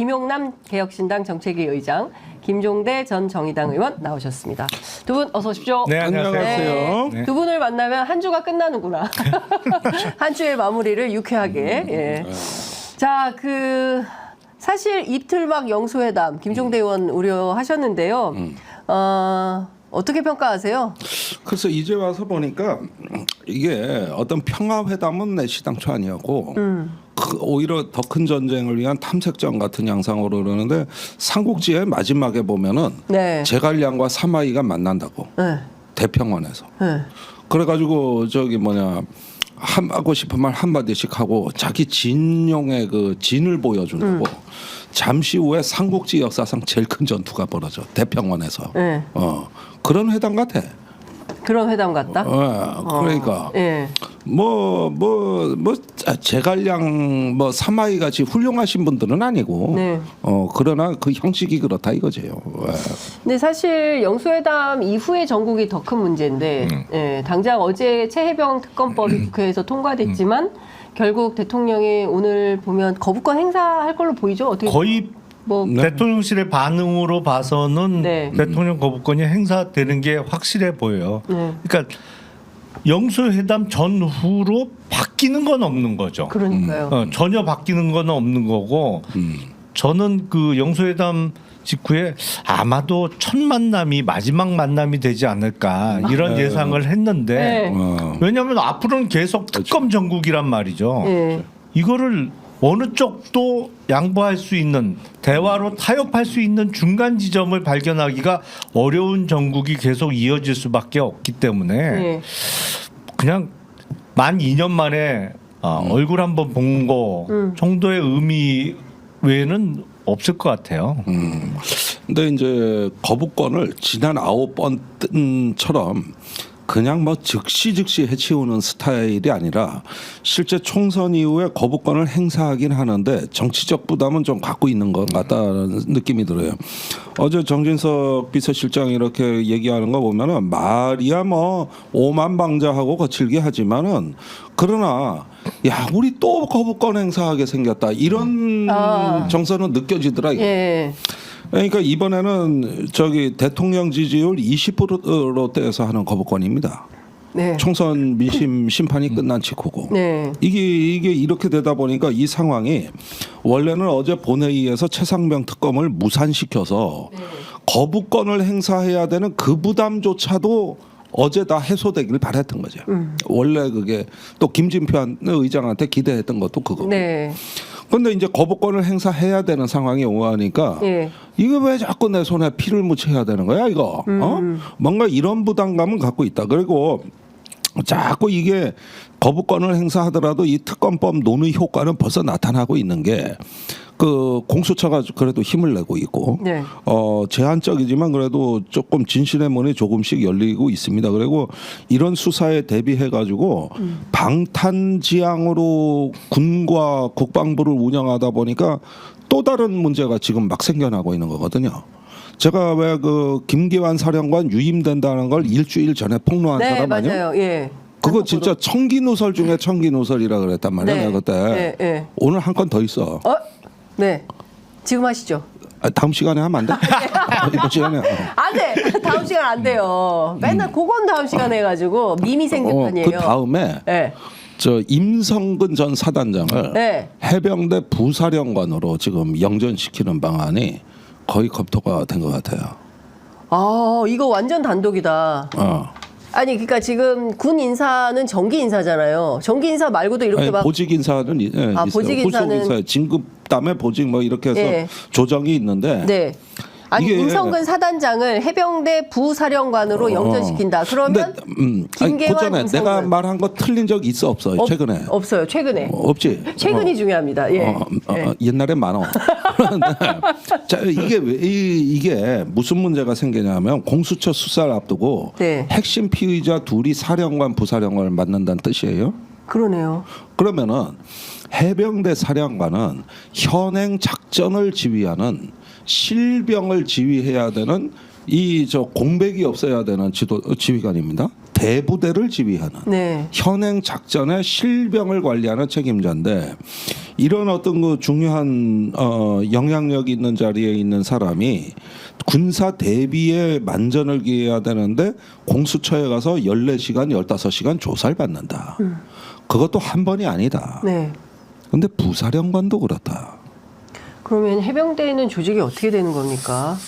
김용남 개혁신당 정책위 의장, 김종대 전 정의당 의원 나오셨습니다. 두 분 어서 오십시오. 네, 안녕하세요. 네, 두 분을 만나면 한 주가 끝나는구나. 한 주의 마무리를 유쾌하게. 예. 자, 사실 이틀막 영수회담 김종대 의원 우려하셨는데요. 어떻게 평가하세요? 그래서 이제 와서 보니까 이게 어떤 평화회담은 내 시당초 아니었고 오히려 더 큰 전쟁을 위한 탐색전 같은 양상으로 그러는데 삼국지의 마지막에 보면은 네. 제갈량과 사마이가 만난다고 네. 대평원에서 네. 그래가지고 하고 싶은 말 한마디씩 하고 자기 진용의 그 진을 보여준다고 잠시 후에 삼국지 역사상 제일 큰 전투가 벌어져 대평원에서 네. 그런 회담 같아. 그런 회담 같다? 그러니까 예. 제갈량 사마이 같이 훌륭하신 분들은 아니고 네. 그러나 그 형식이 그렇다 이거지요. 근데 사실 영수회담 이후의 전국이 더 큰 문제인데 예, 당장 어제 최혜병 특검법이 국회에서 통과됐지만 결국 대통령이 오늘 보면 거부권 행사할 걸로 보이죠? 어떻게 거의 대통령실의 반응으로 봐서는 네. 대통령 거부권이 행사되는 게 확실해 보여요. 네. 그러니까 영수회담 전후로 바뀌는 건 없는 거죠. 그러니까요. 전혀 바뀌는 건 없는 거고 저는 그 영수회담 직후에 아마도 첫 만남이 마지막 만남이 되지 않을까 이런 예상을 했는데 네. 왜냐하면 앞으로는 계속 특검 전국이란 말이죠. 예. 이거를 어느 쪽도 양보할 수 있는 대화로 타협할 수 있는 중간 지점을 발견하기가 어려운 정국이 계속 이어질 수밖에 없기 때문에 예. 그냥 만 2년 만에 얼굴 한번 본 거 정도의 의미 외에는 없을 것 같아요. 근데 이제 거부권을 지난 9번처럼 그냥 즉시 해치우는 스타일이 아니라 실제 총선 이후에 거부권을 행사하긴 하는데 정치적 부담은 좀 갖고 있는 것 같다는 느낌이 들어요. 어제 정진석 비서실장이 이렇게 얘기하는 거 보면은 말이야 오만방자하고 거칠게 하지만은 그러나 야 우리 또 거부권 행사하게 생겼다 이런 정서는 느껴지더라. 예. 그러니까 이번에는 대통령 지지율 20%대에서 하는 거부권입니다. 네. 총선 민심 심판이 끝난 직후고 네. 이게 이렇게 되다 보니까 이 상황이 원래는 어제 본회의에서 최상병 특검을 무산시켜서 거부권을 행사해야 되는 그 부담조차도 어제 다 해소되길 바랬던 거죠. 원래 그게 또 김진표 의장한테 기대했던 것도 그거고. 네. 그런데 이제 거부권을 행사해야 되는 상황이 오가니까 예. 이거 왜 자꾸 내 손에 피를 묻혀야 되는 거야 이거? 뭔가 이런 부담감을 갖고 있다. 그리고 자꾸 이게 거부권을 행사하더라도 이 특검법 논의 효과는 벌써 나타나고 있는 게 그 공수처가 그래도 힘을 내고 있고 네. 제한적이지만 그래도 조금 진실의 문이 조금씩 열리고 있습니다. 그리고 이런 수사에 대비해 가지고 방탄지향으로 군과 국방부를 운영하다 보니까 또 다른 문제가 지금 막 생겨나고 있는 거거든요. 제가 왜 김기환 사령관 유임된다는 걸 일주일 전에 폭로한 네, 사람 아니에요? 맞아요. 예. 그거 진짜 청기누설 중에 청기누설이라 그랬단 말이야. 네. 내가 그때. 네. 오늘 한 건 더 있어. 네. 지금 하시죠. 다음 시간에 하면 안 돼? 이번 시간에. 안 돼. 다음 시간 안 돼요. 맨날 그건 다음 시간에 해가지고 밈이 생겼다니에요. 그 다음에 네. 임성근 전 사단장을 네. 해병대 부사령관으로 지금 영전시키는 방안이 거의 검토가 된 것 같아요. 이거 완전 단독이다. 아니 그러니까 지금 군 인사는 정기 인사잖아요. 정기 인사 말고도 이렇게 막 보직 인사는 있어요. 보직 인사는 후속 인사, 진급담에 보직 이렇게 해서 예. 조정이 있는데 네. 아니 이게 임성근 사단장을 해병대 부사령관으로 영전시킨다. 그러면 김계환, 그전에 임성근. 내가 말한 거 틀린 적 있어 없어요? 최근에 없어요. 최근에. 없지. 최근이 중요합니다. 예. 예. 옛날에 많어. 자, 이게 무슨 문제가 생기냐면 공수처 수사를 앞두고 네. 핵심 피의자 둘이 사령관, 부사령관을 맡는다는 뜻이에요. 그러네요. 그러면은 해병대 사령관은 현행 작전을 지휘하는 실병을 지휘해야 되는 공백이 없어야 되는 지휘관입니다. 대부대를 지휘하는 네. 현행 작전의 실병을 관리하는 책임자인데 이런 어떤 그 중요한 영향력 있는 자리에 있는 사람이 군사 대비에 만전을 기해야 되는데 공수처에 가서 14시간, 15시간 조사를 받는다. 그것도 한 번이 아니다. 네. 근데 부사령관도 그렇다. 그러면 해병대는 조직이 어떻게 되는 겁니까?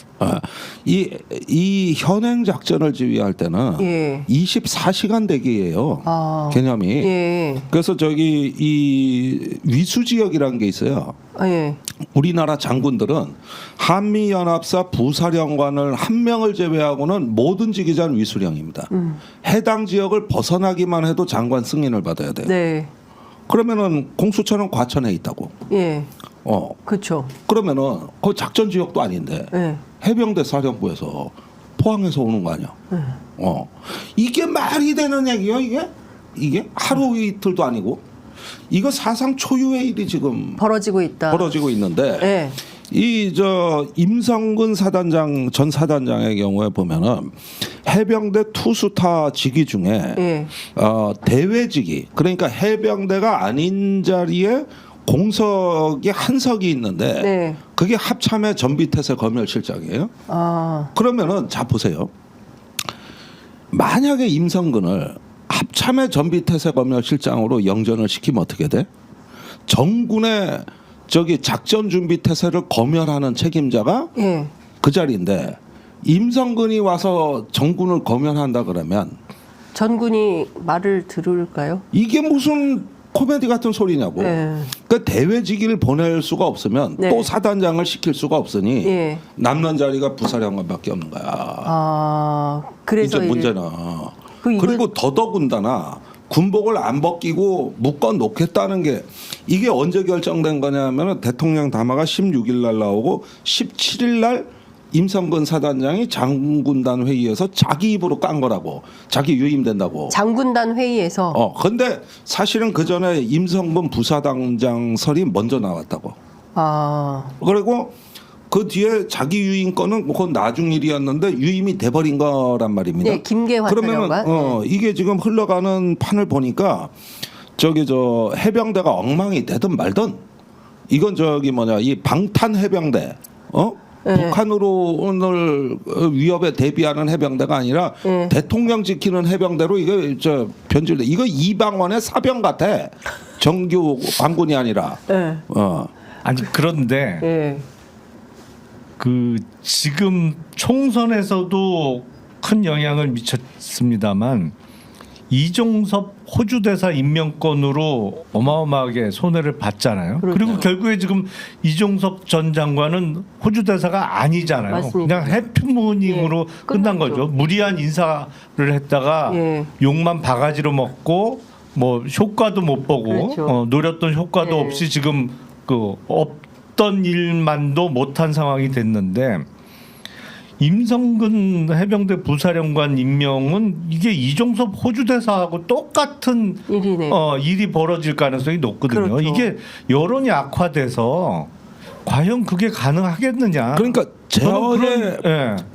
이 현행 작전을 지휘할 때는 예. 24시간 대기예요. 개념이. 예. 그래서 저기 이 위수 지역이라는 게 있어요. 예. 우리나라 장군들은 한미연합사 부사령관을 한 명을 제외하고는 모든 지기자는 위수령입니다. 해당 지역을 벗어나기만 해도 장관 승인을 받아야 돼요. 네. 그러면은 공수처는 과천에 있다고. 예. 그렇죠. 그러면은 그 작전 지역도 아닌데 예. 해병대 사령부에서 포항에서 오는 거 아니야? 이게 말이 되는 얘기야 이게 하루 이틀도 아니고 이거 사상 초유의 일이 지금 벌어지고 있다. 벌어지고 있는데 예. 이 임성근 사단장 전 사단장의 경우에 보면은 해병대 투수타 직위 중에 예. 대외직위 그러니까 해병대가 아닌 자리에 공석이 한 석이 있는데 네. 그게 합참의 전비태세 검열실장이에요. 그러면은 자 보세요. 만약에 임성근을 합참의 전비태세 검열실장으로 영전을 시키면 어떻게 돼? 정군의 저기 작전 준비 태세를 검열하는 책임자가 예. 그 자리인데 임성근이 와서 정군을 검열한다 그러면 전군이 말을 들을까요? 이게 무슨 코미디 같은 소리냐고. 네. 그러니까 대외직위를 보낼 수가 없으면 네. 또 사단장을 시킬 수가 없으니 예. 남는 자리가 부사령관밖에 없는 거야. 그래서 이제 문제는 그리고 더더군다나 군복을 안 벗기고 묶어 놓겠다는 게 이게 언제 결정된 거냐면 대통령 담화가 16일 날 나오고 17일 날 임성근 사단장이 장군단 회의에서 자기 입으로 깐 거라고. 자기 유임된다고. 장군단 회의에서. 근데 사실은 그 전에 임성근 부사단장설이 먼저 나왔다고. 그리고 그 뒤에 자기 유임 건은 그건 나중 일이었는데 유임이 돼버린 거란 말입니다. 네, 김계환 그러면은 사령관. 이게 지금 흘러가는 판을 보니까 해병대가 엉망이 되든 말든 이건 이 방탄 해병대 네. 북한으로 오늘 위협에 대비하는 해병대가 아니라 네. 대통령 지키는 해병대로 이거 변질돼. 이거 이방원의 사병 같아. 정규 관군이 아니라. 네. 아니 그런데 예. 그 지금 총선에서도 큰 영향을 미쳤습니다만 이종섭 호주 대사 임명권으로 어마어마하게 손해를 봤잖아요. 그렇죠. 그리고 결국에 지금 이종섭 전 장관은 호주 대사가 아니잖아요. 맞습니다. 그냥 해피무닝으로 예, 끝난 끝났죠. 거죠. 무리한 인사를 했다가 예. 욕만 바가지로 먹고 뭐 효과도 못 보고 그렇죠. 노렸던 효과도 예. 없이 지금 없던 일만도 못한 상황이 됐는데 임성근 해병대 부사령관 임명은 이게 이종섭 호주 대사하고 똑같은 일이네. 일이 벌어질 가능성이 높거든요. 그렇죠. 이게 여론이 악화돼서 과연 그게 가능하겠느냐? 그러니까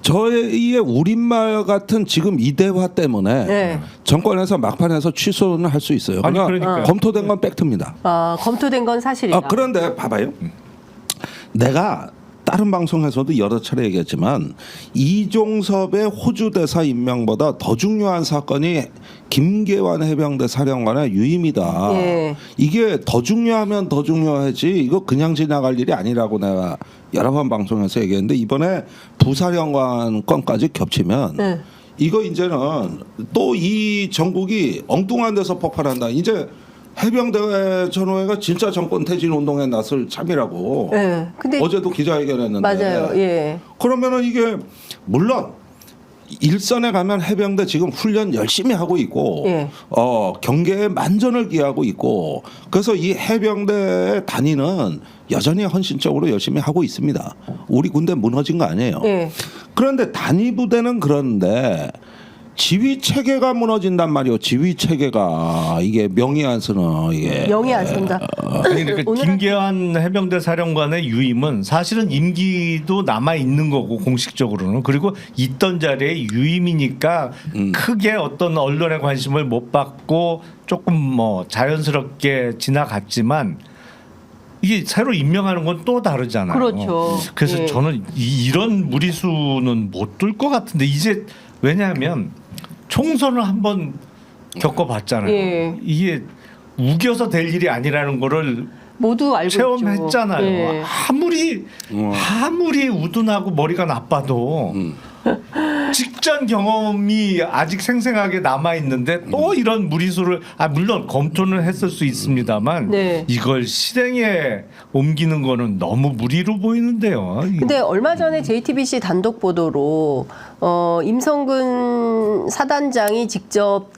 저의 우리말 같은 지금 이대화 때문에 네. 정권에서 막판에서 취소는 할 수 있어요. 아니, 그러니까 그러니까요. 검토된 건 팩트입니다. 검토된 건 사실이다. 그런데 봐봐요. 내가 다른 방송에서도 여러 차례 얘기했지만 이종섭의 호주 대사 임명보다 더 중요한 사건이 김계환 해병대 사령관의 유임이다. 예. 이게 더 중요하면 더 중요하지 이거 그냥 지나갈 일이 아니라고 내가 여러 번 방송에서 얘기했는데 이번에 부사령관 건까지 겹치면 네. 이거 이제는 또 이 전국이 엉뚱한 데서 폭발한다. 이제 해병대 전후회가 진짜 정권 퇴진 운동에 나설 참이라고. 예. 근데 어제도 기자회견했는데. 맞아요. 예. 그러면은 이게 물론 일선에 가면 해병대 지금 훈련 열심히 하고 있고, 예. 경계에 만전을 기하고 있고, 그래서 이 해병대 단위는 여전히 헌신적으로 열심히 하고 있습니다. 우리 군대 무너진 거 아니에요. 예. 그런데 단위 부대는 그런데 지휘 체계가 무너진단 말이요. 지휘 체계가 이게 명의 안 쓰는 이게 명의 안 쓴다. 아니 그러니까 오늘 김계환 해병대 사령관의 유임은 사실은 임기도 남아 있는 거고 공식적으로는 그리고 있던 자리에 유임이니까 크게 어떤 언론의 관심을 못 받고 조금 뭐 자연스럽게 지나갔지만 이게 새로 임명하는 건 또 다르잖아요. 그렇죠. 그래서 예. 저는 이런 무리수는 못 뚫을 것 같은데 이제 왜냐하면 총선을 한번 겪어봤잖아요. 예. 이게 우겨서 될 일이 아니라는 거를 모두 알고 체험했잖아요. 있죠. 예. 아무리 우둔하고 머리가 나빠도 직전 경험이 아직 생생하게 남아 있는데 또 이런 무리수를 물론 검토는 했을 수 있습니다만 네. 이걸 실행에 옮기는 거는 너무 무리로 보이는데요. 근데 얼마 전에 JTBC 단독 보도로 임성근 사단장이 직접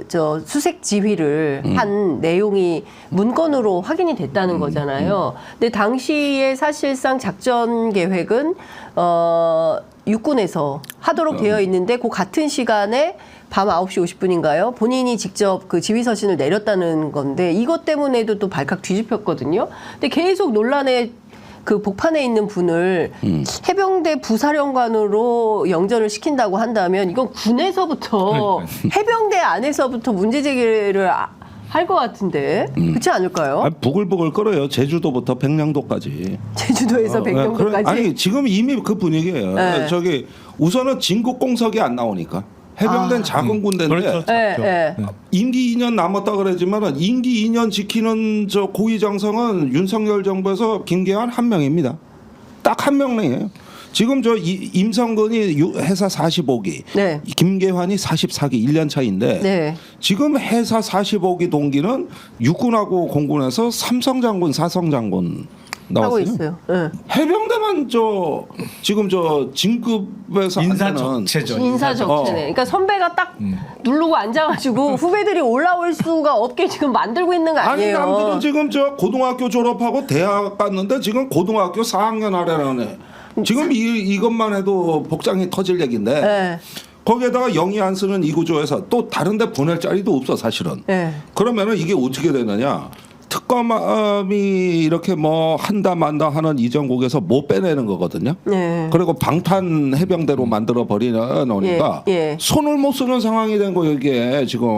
저 수색 지휘를 한 내용이 문건으로 확인이 됐다는 거잖아요. 근데 당시에 사실상 작전 계획은 육군에서 하도록 되어 있는데 그 같은 시간에 밤 9시 50분인가요? 본인이 직접 그 지휘서신을 내렸다는 건데 이것 때문에도 또 발칵 뒤집혔거든요. 근데 계속 논란의 그 복판에 있는 분을 해병대 부사령관으로 영전을 시킨다고 한다면 이건 군에서부터 해병대 안에서부터 문제 제기를 할 것 같은데 그렇지 않을까요? 부글부글 끓어요. 제주도부터 백령도까지. 제주도에서 백령도까지. 아니 지금 이미 그 분위기예요. 네. 저기 우선은 진국공석이 안 나오니까 해병대는 작은 군대인데 그렇죠. 예, 예. 임기 2년 남았다 그러지만 임기 2년 지키는 저 고위장성은 윤석열 정부에서 김계환 한 명입니다. 딱 한 명이에요. 지금 저 임성근이 해사 45기, 네. 김계환이 44기 1년 차인데 네. 지금 해사 45기 동기는 육군하고 공군에서 삼성장군, 사성장군 하고 나왔어요. 있어요. 예. 해병대만 저 지금 저 진급에서 인사적체죠. 인사적체네. 그러니까 선배가 딱 누르고 앉아가지고 후배들이 올라올 수가 없게 지금 만들고 있는 거 아니 아니에요? 남들은 지금 저 고등학교 졸업하고 대학 갔는데 지금 고등학교 4학년 아래라네. 지금 이것만 해도 복장이 터질 얘기인데 네. 거기에다가 영이 안 쓰는 이 구조에서 또 다른데 보낼 자리도 없어 사실은. 네. 그러면은 이게 어떻게 되느냐? 특검이 이렇게 뭐 한다 만다 하는 이전국에서 못 빼내는 거거든요. 네. 그리고 방탄 해병대로 만들어 버리는 거니까 예, 예. 손을 못 쓰는 상황이 된 거예요 이게 지금.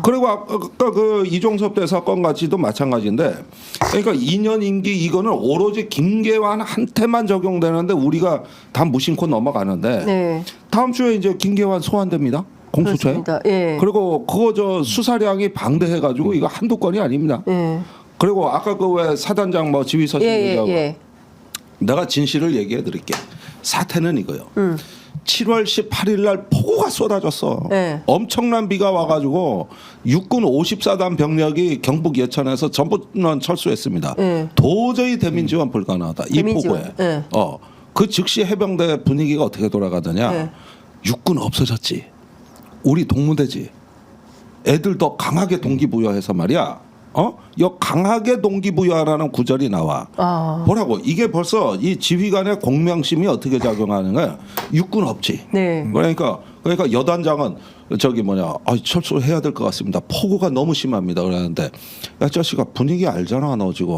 그리고 아까 그 이종섭 대사건 같이도 마찬가지인데, 그러니까 2년 임기 이거는 오로지 김계환한테만 적용되는데 우리가 다 무심코 넘어가는데 네. 다음 주에 이제 김계환 소환됩니다. 공수처에. 그렇습니다. 예. 그리고 그거 저 수사량이 방대해가지고 이거 한두 건이 아닙니다. 예. 그리고 아까 그 왜 사단장 뭐 지휘서신 예, 얘기하고 예. 내가 진실을 얘기해 드릴게. 사태는 이거요. 7월 18일 날 폭우가 쏟아졌어. 네. 엄청난 비가 와가지고 육군 54단 병력이 경북 예천에서 전부는 철수했습니다. 네. 도저히 대민 지원 불가능하다. 이 대민 지원. 폭우에. 네. 그 즉시 해병대 분위기가 어떻게 돌아가더냐. 네. 육군 없어졌지. 우리 동무대지. 애들 더 강하게 동기부여해서 말이야. 여 강하게 동기부여하라는 구절이 나와. 뭐라고? 이게 벌써 이 지휘관의 공명심이 어떻게 작용하는 거야? 육군 없지. 네. 그러니까 여단장은 저기 철수해야 될 것 같습니다. 폭우가 너무 심합니다. 그러는데 야 자식아 분위기 알잖아 너 지금.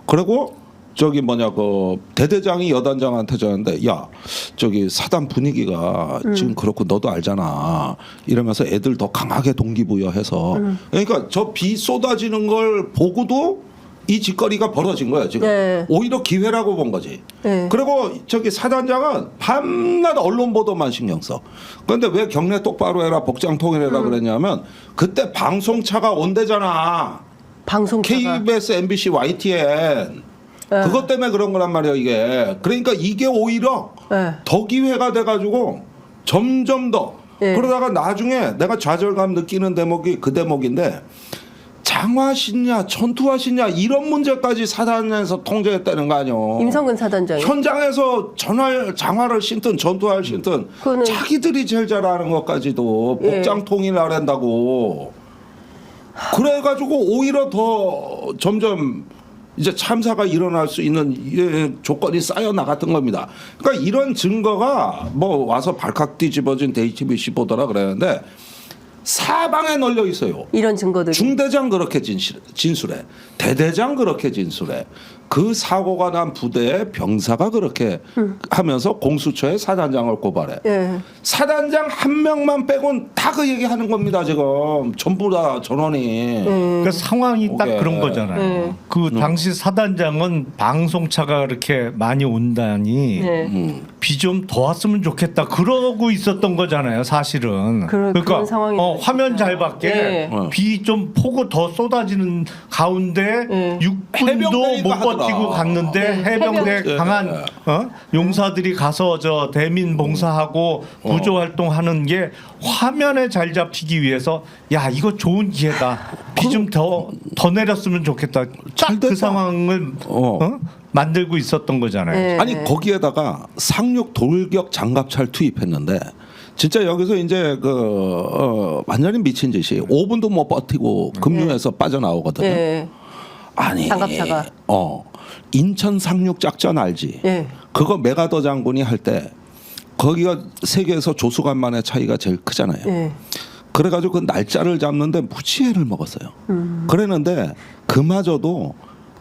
그리고 저기 그 대대장이 여단장한테 저는데 야 저기 사단 분위기가 지금 그렇고 너도 알잖아 이러면서 애들 더 강하게 동기부여해서 그러니까 저 비 쏟아지는 걸 보고도 이 짓거리가 벌어진 거야 지금. 네. 오히려 기회라고 본 거지. 네. 그리고 저기 사단장은 밤낮 언론 보도만 신경 써. 그런데 왜 경례 똑바로 해라 복장 통일해라 그랬냐면 그때 방송차가 온대잖아. 방송차가. KBS, MBC, YTN. 그것 때문에 그런 거란 말이야 이게. 그러니까 이게 오히려 네. 더 기회가 돼가지고 점점 더 네. 그러다가 나중에 내가 좌절감 느끼는 대목이 그 대목인데 장화신냐 전투화신냐 이런 문제까지 사단에서 통제했다는 거 아니요. 임성근 사단장이. 현장에서 장화를 신든 전투화를 신든 그거는- 자기들이 제일 잘하는 것까지도 예. 복장 통일을 한다고. 그래가지고 오히려 더 점점 이제 참사가 일어날 수 있는 조건이 쌓여 나갔던 겁니다. 그러니까 이런 증거가 뭐 와서 발칵 뒤집어진 JTBC 보더라 그랬는데 사방에 널려 있어요. 이런 증거들이. 중대장 그렇게 진술해. 대대장 그렇게 진술해. 그 사고가 난 부대의 병사가 그렇게 하면서 공수처에 사단장을 고발해. 예. 사단장 한 명만 빼곤 다 그 얘기하는 겁니다. 지금 전부 다 전원이. 그 상황이 딱 오케이. 그런 거잖아요. 네. 그 당시 사단장은 방송차가 그렇게 많이 온다니 네. 비 좀 더 왔으면 좋겠다 그러고 있었던 거잖아요. 사실은. 그런 상황이 화면 잘 받게 네. 비 좀 폭우 더 쏟아지는 가운데 네. 육군도 해병대가 못 하더라. 버티고 갔는데 네. 해병대 해병대. 강한 용사들이 가서 저 대민 봉사하고 구조 활동하는 게 화면에 잘 잡히기 위해서 야 이거 좋은 기회다. 비 좀 더 내렸으면 좋겠다. 딱 그 됐다. 상황을 만들고 있었던 거잖아요. 네. 아니 거기에다가 상륙 돌격 장갑차를 투입했는데 진짜 여기서 이제 완전히 미친 짓이 5분도 못 버티고 급류해서 빠져나오거든요. 예. 아니 장갑차가. 인천 상륙 작전 알지? 예. 그거 메가더 장군이 할 때 거기가 세계에서 조수간만의 차이가 제일 크잖아요. 예. 그래가지고 그 날짜를 잡는데 무지해를 먹었어요. 그랬는데 그마저도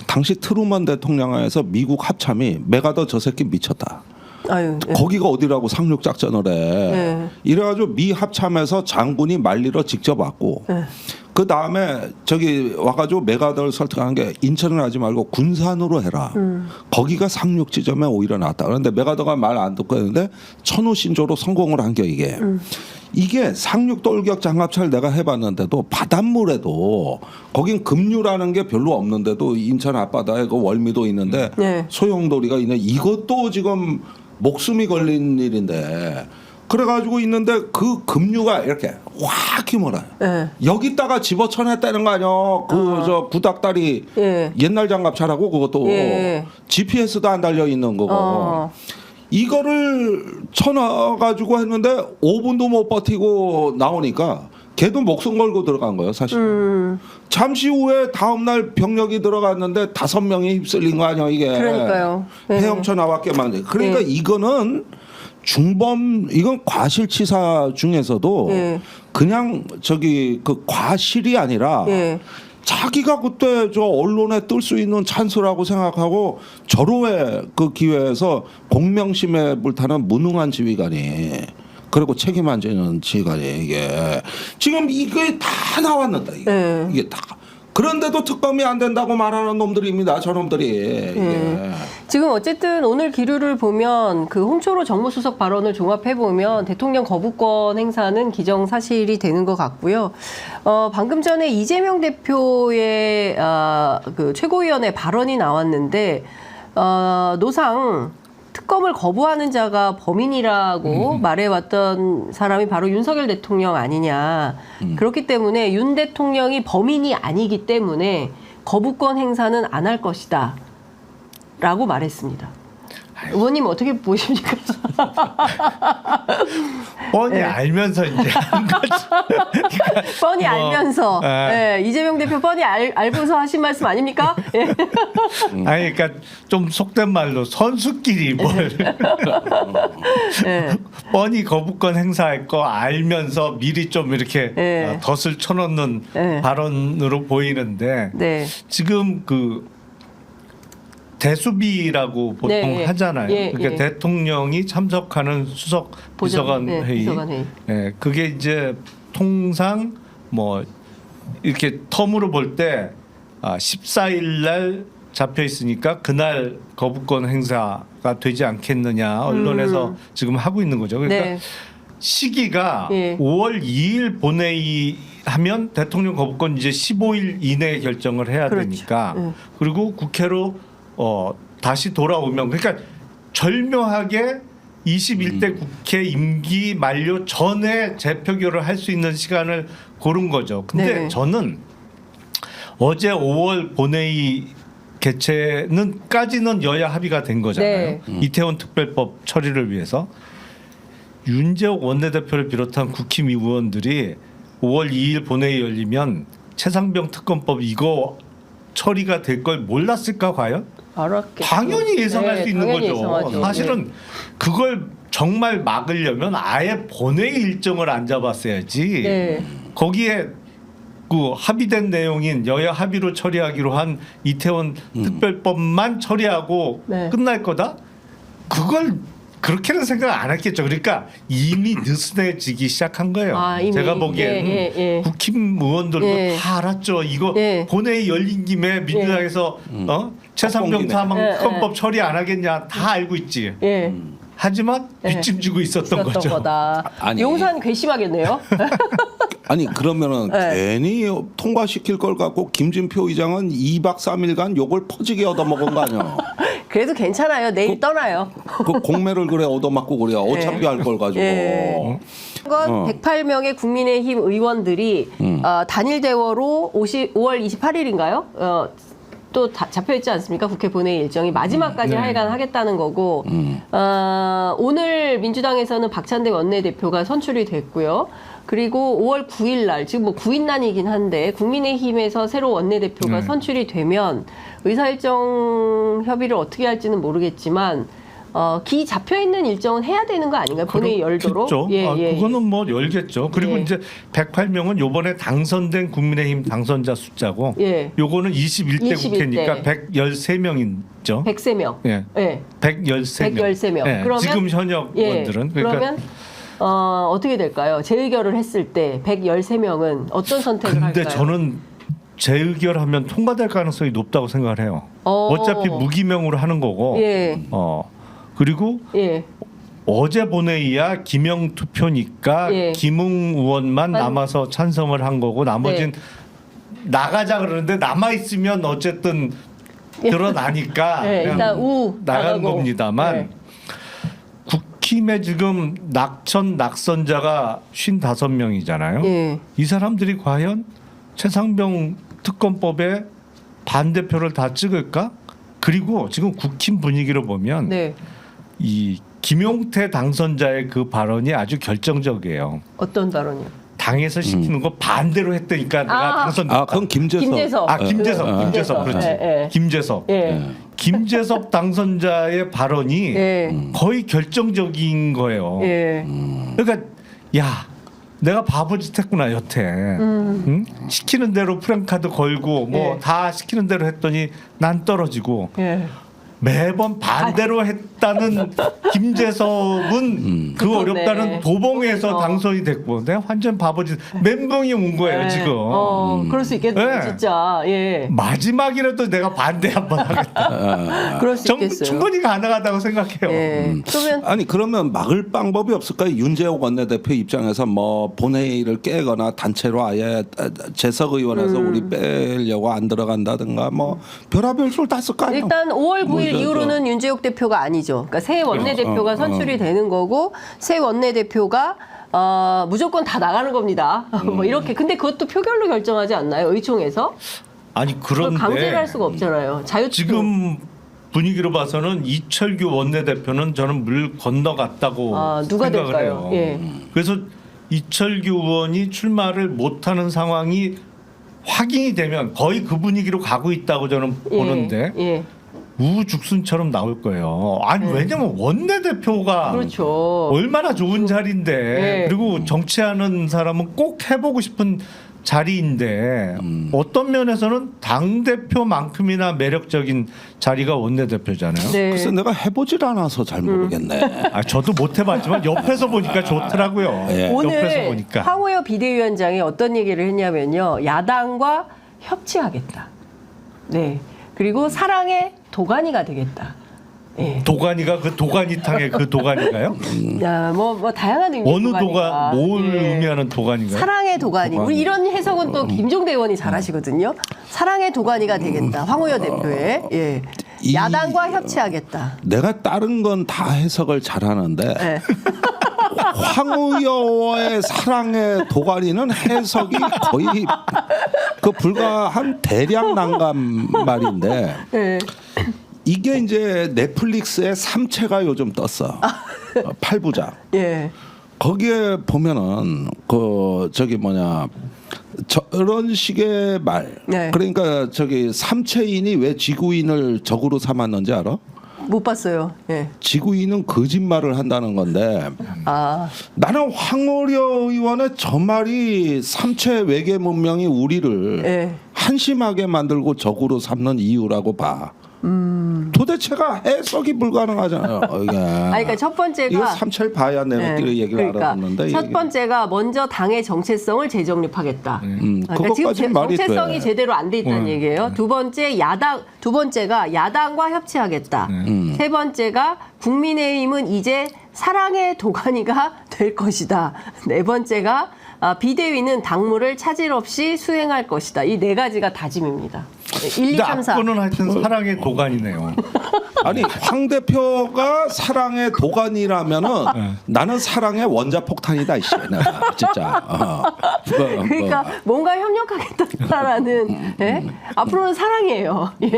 당시 트루먼 대통령 하에서 미국 합참이 메가더 저 새끼 미쳤다. 아유. 예. 거기가 어디라고 상륙 작전을 해. 네. 이래가지고 미 합참에서 장군이 말리러 직접 왔고 네. 그 다음에 저기 와가지고 메가더를 설득한 게 인천을 하지 말고 군산으로 해라. 거기가 상륙 지점에 오히려 낫다. 그런데 메가더가 말 안 듣고 했는데 천우 신조로 성공을 한 게 이게. 이게 상륙 돌격 장갑차를 내가 해봤는데도 바닷물에도 거긴 급류라는 게 별로 없는데도 인천 앞바다에 그 월미도 있는데 네. 소용돌이가 있는 이것도 지금 목숨이 걸린 일인데 그래가지고 있는데 그 급류가 이렇게 확 휘몰아요. 예. 여기다가 집어쳐냈다는 거 아니야. 저 구닥다리 예. 옛날 장갑차라고 그것도 예. GPS도 안 달려 있는 거고. 이거를 쳐놔가지고 했는데 5분도 못 버티고 나오니까 걔도 목숨 걸고 들어간 거예요, 사실. 잠시 후에 다음날 병력이 들어갔는데 5명이 휩쓸린 거 아니야, 이게. 그러니까요. 네. 헤엄쳐 나왔게 만든. 그러니까 네. 이거는 이건 과실치사 중에서도 네. 그냥 그 과실이 아니라 예. 자기가 그때 저 언론에 뜰 수 있는 찬스라고 생각하고 절호의 그 기회에서 공명심에 불타는 무능한 지휘관이 그리고 책임 안 지는 지휘관이 이게 지금 이게 다 나왔는데 이게 다 그런데도 특검이 안 된다고 말하는 놈들입니다. 저놈들이 이게. 지금 어쨌든 오늘 기류를 보면 그 홍초로 정무수석 발언을 종합해 보면 대통령 거부권 행사는 기정사실이 되는 것 같고요. 방금 전에 이재명 대표의 그 최고위원회 발언이 나왔는데 노상 특검을 거부하는 자가 범인이라고 말해왔던 사람이 바로 윤석열 대통령 아니냐. 그렇기 때문에 윤 대통령이 범인이 아니기 때문에 거부권 행사는 안 할 것이다. 라고 말했습니다. 의원님 어떻게 보십니까? 뻔히 알면서 이제 한 거죠. 뻔히 알면서 예, 이재명 대표 뻔히 알고서 하신 말씀 아닙니까? 예. 아니 그러니까 좀 속된 말로 선수끼리 뭘 예. 뻔히 거부권 행사할 거 알면서 미리 좀 이렇게 네. 덫을 쳐놓는 네. 발언으로 보이는데 네. 지금 그 대수비라고 보통 네, 예. 하잖아요. 예, 그러니까 예. 대통령이 참석하는 수석 비서관 네, 회의. 비서관 회의. 예, 그게 이제 통상 뭐 이렇게 텀으로 볼 때 14일 날 잡혀 있으니까 그날 거부권 행사가 되지 않겠느냐 언론에서 지금 하고 있는 거죠. 그러니까 네. 시기가 예. 5월 2일 본회의 하면 대통령 거부권 이제 15일 이내에 결정을 해야 그렇죠. 되니까 예. 그리고 국회로 다시 돌아오면 그러니까 절묘하게 21대 국회 임기 만료 전에 재표결을 할 수 있는 시간을 고른 거죠. 근데 네. 저는 어제 5월 본회의 개최는까지는 여야 합의가 된 거잖아요. 네. 이태원 특별법 처리를 위해서 윤재옥 원내대표를 비롯한 국힘 의원들이 5월 2일 본회의 열리면 최상병 특검법 이거 처리가 될 걸 몰랐을까 과연? 알았겠죠. 당연히 예상할 네, 수 있는 당연히 거죠. 예상하죠. 사실은 그걸 정말 막으려면 아예 본회의 일정을 안 잡았어야지. 네. 거기에 그 합의된 내용인 여야 합의로 처리하기로 한 이태원 특별법만 처리하고 네. 끝날 거다? 그걸 그렇게는 생각 안 했겠죠. 그러니까 이미 느슨해지기 시작한 거예요. 아, 이미. 제가 보기엔 예. 국힘 의원들도 예. 다 알았죠. 이거 예. 본회의 열린 김에 민주당에서 최상병 헛공기네. 사망 예, 특검법 처리 안 하겠냐 다 알고 있지. 예. 하지만 예. 뒷짐지고 있었던 거죠. 거다. 아니. 용산 괘씸하겠네요. 아니 그러면은 네. 괜히 통과시킬 걸 갖고 김진표 의장은 2박 3일간 욕을 퍼지게 얻어먹은 거 아니야. 그래도 괜찮아요. 내일 떠나요. 그 공매를 그래 얻어맞고 그래. 어차피 할 걸 가지고. 예. 건 108명의 국민의힘 의원들이 단일 대화로 5월 28일인가요? 또 잡혀 있지 않습니까? 국회 본회의 일정이 마지막까지 네. 하여간 하겠다는 거고 오늘 민주당에서는 박찬대 원내대표가 선출이 됐고요. 그리고 5월 9일 날 지금 뭐 9인난이긴 한데 국민의힘에서 새로 원내대표가 선출이 되면 의사일정 협의를 어떻게 할지는 모르겠지만 기 잡혀 있는 일정은 해야 되는 거 아닌가요? 본회의 열도록. 그렇겠죠. 그거는 뭐 열겠죠. 그리고 예. 이제 108명은 요번에 당선된 국민의힘 당선자 숫자고 예. 요거는 21대 21대. 국회니까 113명이죠. 103명. 예. 예. 113명. 113명. 예. 그러면- 지금 현역 의원들은 그러면 어떻게 될까요? 재의결을 했을 때 113명은 어떤 선택을 근데 할까요? 저는 재의결하면 통과될 가능성이 높다고 생각을 해요. 어차피 무기명으로 하는 거고. 예. 그리고 예. 어제 본회의야 기명 투표니까 예. 김웅 의원만 남아서 찬성을 한 거고 나머지는 나가자 그러는데 남아 있으면 어쨌든 드러나니까 예, 그냥 일단 나간 나가고. 겁니다만 예. 국힘에 지금 낙선자가 55명이잖아요. 예. 이 사람들이 과연 최상병 특검법에 반대표를 다 찍을까? 그리고 지금 국힘 분위기로 보면 네. 이 김용태 당선자의 그 발언이 아주 결정적이에요. 어떤 발언이요? 당에서 시키는 거 반대로 했다니까 내가 당선됐다. 아 그건 김재석. 김재석. 김재석 그렇지. 예. 김재석. 예. 김재석 당선자의 발언이 예. 거의 결정적인 거예요. 예. 그러니까 야 내가 바보짓 했구나 여태. 응? 시키는 대로 프랭카드 걸고 뭐 예. 다 시키는 대로 했더니 난 떨어지고 예. 매번 반대로 했다는 김재석은 그 그렇네. 어렵다는 도봉에서 어. 당선이 됐고 내가 완전 바보짓 멘붕이 온 거예요 예. 지금. 그럴 수 있겠네요, 네. 진짜. 예. 마지막이라도 내가 반대 한번 하겠다. 그럴 수 있겠어요. 충분히 가능하다고 생각해요. 예. 그러면 아니 그러면 막을 방법이 없을까요? 윤재욱 원내대표 입장에서 뭐 본회의를 깨거나 단체로 아예 재석 의원에서 우리 빼려고 안 들어간다든가 뭐 별의별 수를 다 쓸까요? 일단 5월 9일 뭐 이후로는 윤재욱 대표가 아니죠. 그러니까 새 원내대표가 선출이 되는 거고 새 원내대표가 무조건 다 나가는 겁니다. 뭐 이렇게. 근데 그것도 표결로 결정하지 않나요? 의총에서? 아니 그걸 그런데 강제를 할 수가 없잖아요. 자유투표. 지금 분위기로 봐서는 이철규 원내대표는 저는 물 건너갔다고 누가 생각을 될까요? 해요. 예. 그래서 이철규 의원이 출마를 못하는 상황이 확인이 되면 거의 그 분위기로 가고 있다고 저는 보는데 예. 우죽순처럼 나올 거예요. 아니 왜냐면 원내대표가 그렇죠. 얼마나 좋은 자리인데 네. 그리고 정치하는 사람은 꼭 해보고 싶은 자리인데 어떤 면에서는 당 대표만큼이나 매력적인 자리가 원내대표잖아요. 네. 글쎄 내가 해보질 않아서 잘 모르겠네. 저도 못 해봤지만 옆에서 보니까 좋더라고요. 예. 옆에서 오늘 보니까. 황우여 비대위원장이 어떤 얘기를 했냐면요. 야당과 협치하겠다. 네. 그리고 사랑의 도가니가 되겠다. 예. 도가니가 그 도가니탕의 그 도가니가요? 야, 뭐 다양한 의미. 어느 도가 뭘 의미하는 도가니가요? 사랑의 도가니. 도가니. 우리 이런 해석은 또 김종대 의원이 잘하시거든요. 사랑의 도가니가 되겠다. 황우여 대표의. 예. 이- 야당과 협치하겠다. 내가 다른 건 다 해석을 잘하는데 예. 황우여의 사랑의 도가니는 해석이 거의 그 불과한 대량 난감 말인데 예. 이게 이제 넷플릭스의 삼체가 요즘 떴어. 8부작. 예. 거기에 보면은 그 저기 뭐냐 저런 식의 말. 네. 그러니까 저기 삼체인이 왜 지구인을 적으로 삼았는지 알아? 못 봤어요. 예. 지구인은 거짓말을 한다는 건데 아, 나는 황오려 의원의 저 말이 삼체 외계 문명이 우리를 예. 한심하게 만들고 적으로 삼는 이유라고 봐. 도대체가 해석이 불가능하잖아요. 이게. 그러니까 첫 번째가 이거 삼체를 봐야 내가 얘기를 알아듣는데. 첫 번째가 먼저 당의 정체성을 재정립하겠다. 그러니까 지금 그것까지는 말이 정체성이 돼. 제대로 안 돼 있다는 얘기예요. 두 번째가 야당과 협치하겠다. 세 번째가 국민의힘은 이제 사랑의 도가니가 될 것이다. 네 번째가 비대위는 당무를 차질 없이 수행할 것이다. 이 네 가지가 다짐입니다. 1, 2, 근데 3, 4. 앞거는 하여튼 사랑의 도가니네요. 아니 황 대표가 사랑의 도가니라면은 나는 사랑의 원자폭탄이다 이씨 내가 진짜. 그러니까 뭔가 협력하겠다라는 예? 앞으로는 사랑이에요. 예.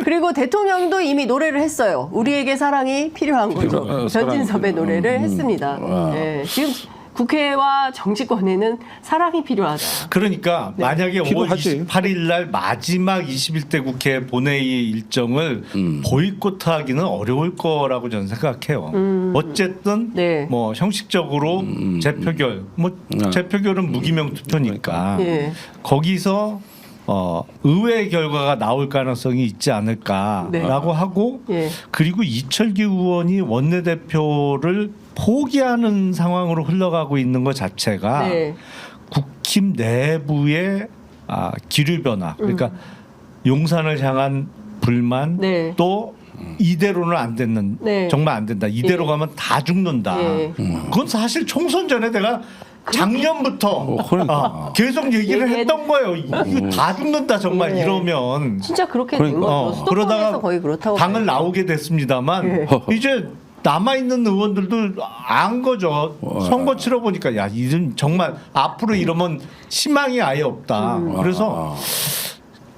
그리고 대통령도 이미 노래를 했어요. 우리에게 사랑이 필요한 거죠. 전진섭의 노래를 했습니다. 예. 지금 국회와 정치권에는 사랑이 필요하다. 그러니까 만약에 5월 필요하지. 28일 날 마지막 21대 국회 본회의 일정을 보이콧하기는 어려울 거라고 저는 생각해요. 어쨌든 네. 뭐 형식적으로 재표결, 뭐 재표결은 무기명 투표니까 예. 거기서 의외의 결과가 나올 가능성이 있지 않을까라고 네. 하고 예. 그리고 이철규 의원이 원내대표를 포기하는 상황으로 흘러가고 있는 것 자체가 네. 국힘 내부의 기류 변화 그러니까 용산을 향한 불만 네. 또 이대로는 안 되는 네. 정말 안 된다 이대로 예. 가면 다 죽는다 예. 그건 사실 총선 전에 내가 작년부터 그러니까. 계속 얘기를 얘기했- 했던 거예요. 이거 다 죽는다 정말 예. 이러면. 진짜 그렇게 된 거죠. 수도권에서 그러다가 거의 그렇다고 당을 봐요. 나오게 됐습니다만 예. 이제 남아 있는 의원들도 안 거죠. 선거 치러 보니까 야 이런 정말 앞으로 이러면 희망이 아예 없다. 그래서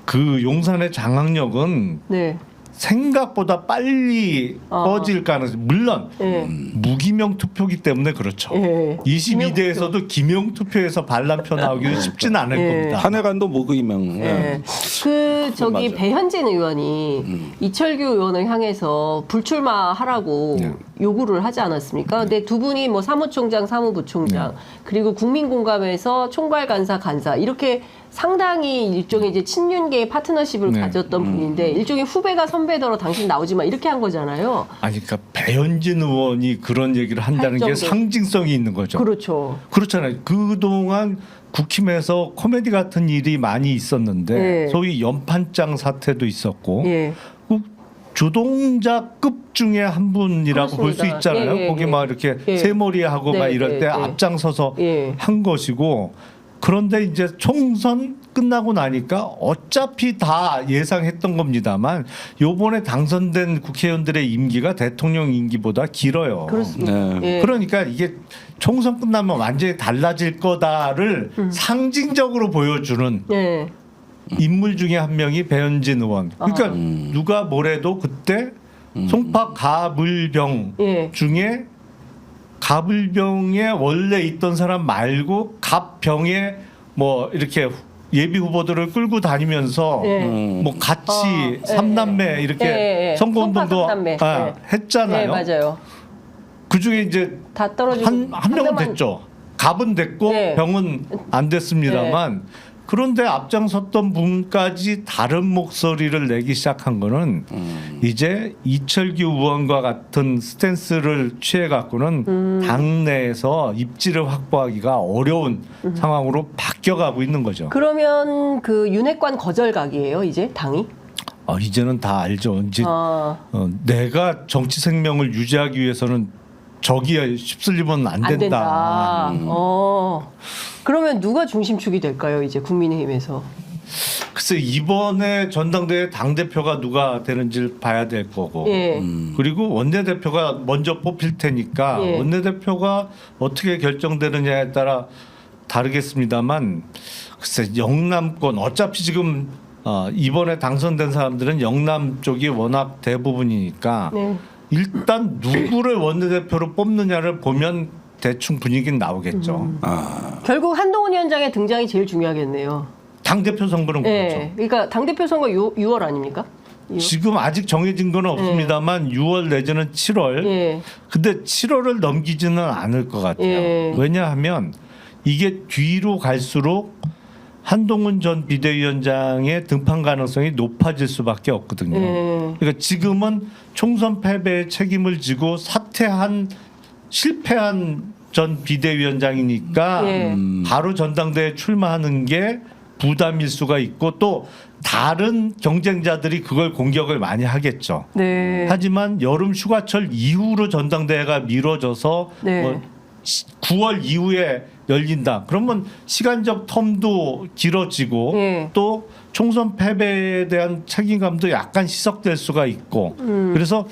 그 용산의 장악력은 네. 생각보다 빨리 꺼질 가능성. 물론 예. 무기명 투표기 때문에 그렇죠. 예. 22대에서도 기명 투표에서 반란표 나오기는 쉽진 않을 예. 겁니다. 한해간도 무기명. 예. 그 저기 맞아요. 배현진 의원이 이철규 의원을 향해서 불출마하라고 요구를 하지 않았습니까? 근데 두 분이 뭐 사무총장, 사무부총장 그리고 국민공감에서 총괄간사, 간사 이렇게 상당히 일종의 이제 친윤계의 파트너십을 네. 가졌던 분인데 일종의 후배가 선배더러 당신 나오지 마 이렇게 한 거잖아요. 아니 그러니까 배현진 의원이 그런 얘기를 한다는 게 정도. 상징성이 있는 거죠. 그렇죠. 그렇잖아요. 그동안 국힘에서 코미디 같은 일이 많이 있었는데 예. 소위 연판장 사태도 있었고 예. 그 주동자급 중에 한 분이라고 볼 수 그렇습니다. 있잖아요. 예, 예, 거기 예. 막 이렇게 예. 세머리하고 네, 막 이럴 네, 때 네. 앞장서서 예. 한 것이고 그런데 이제 총선 끝나고 나니까 어차피 다 예상했던 겁니다만 요번에 당선된 국회의원들의 임기가 대통령 임기보다 길어요. 그렇습니다. 네. 예. 그러니까 이게 총선 끝나면 완전히 달라질 거다를 상징적으로 보여주는 예. 인물 중에 한 명이 배현진 의원. 그러니까 누가 뭐래도 그때 송파 가불병 예. 중에 가불병에 원래 있던 사람 말고 갑병에 뭐 이렇게 예비 후보들을 끌고 다니면서 예. 뭐 같이 예, 삼남매 이렇게 예, 예. 선거운동도 송파 삼남매. 예. 했잖아요. 네, 맞아요. 그 중에 이제 다 떨어지고 한 명은 명만- 됐죠. 갑은 됐고 네. 병은 안 됐습니다만 그런데 앞장섰던 분까지 다른 목소리를 내기 시작한 거는 이제 이철규 의원과 같은 스탠스를 취해 갖고는 당내에서 입지를 확보하기가 어려운 상황으로 바뀌어가고 있는 거죠. 그러면 그 윤핵관 거절각이에요, 이제 당이? 이제는 다 알죠. 이제 아, 내가 정치 생명을 유지하기 위해서는 저기에 휩쓸리면 안 안 된다. 된다. 그러면 누가 중심축이 될까요, 이제 국민의힘에서? 글쎄 이번에 전당대회 당 대표가 누가 되는지를 봐야 될 거고. 예. 그리고 원내대표가 먼저 뽑힐 테니까 예. 원내대표가 어떻게 결정되느냐에 따라 다르겠습니다만 글쎄 영남권 어차피 지금 이번에 당선된 사람들은 영남 쪽이 워낙 대부분이니까 네. 일단 누구를 원내대표로 뽑느냐를 보면 대충 분위기는 나오겠죠. 결국 한동훈 위원장의 등장이 제일 중요하겠네요. 당 대표 선거는 네. 그렇죠. 그러니까 당대표 선거 6월 아닙니까? 지금 아직 정해진 건 없습니다만 6월 내지는 7월. 예. 근데 7월을 넘기지는 않을 것 같아요. 예. 왜냐하면 이게 뒤로 갈수록 한동훈 전 비대위원장의 등판 가능성이 높아질 수밖에 없거든요. 예. 그러니까 지금은 총선 패배의 책임을 지고 실패한 전 비대위원장이니까 예. 바로 전당대회에 출마하는 게 부담일 수가 있고 또 다른 경쟁자들이 그걸 공격을 많이 하겠죠. 네. 하지만 여름 휴가철 이후로 전당대회가 미뤄져서 네. 뭐 9월 이후에 열린다. 그러면 시간적 텀도 길어지고 네. 또 총선 패배에 대한 책임감도 약간 희석될 수가 있고 그래서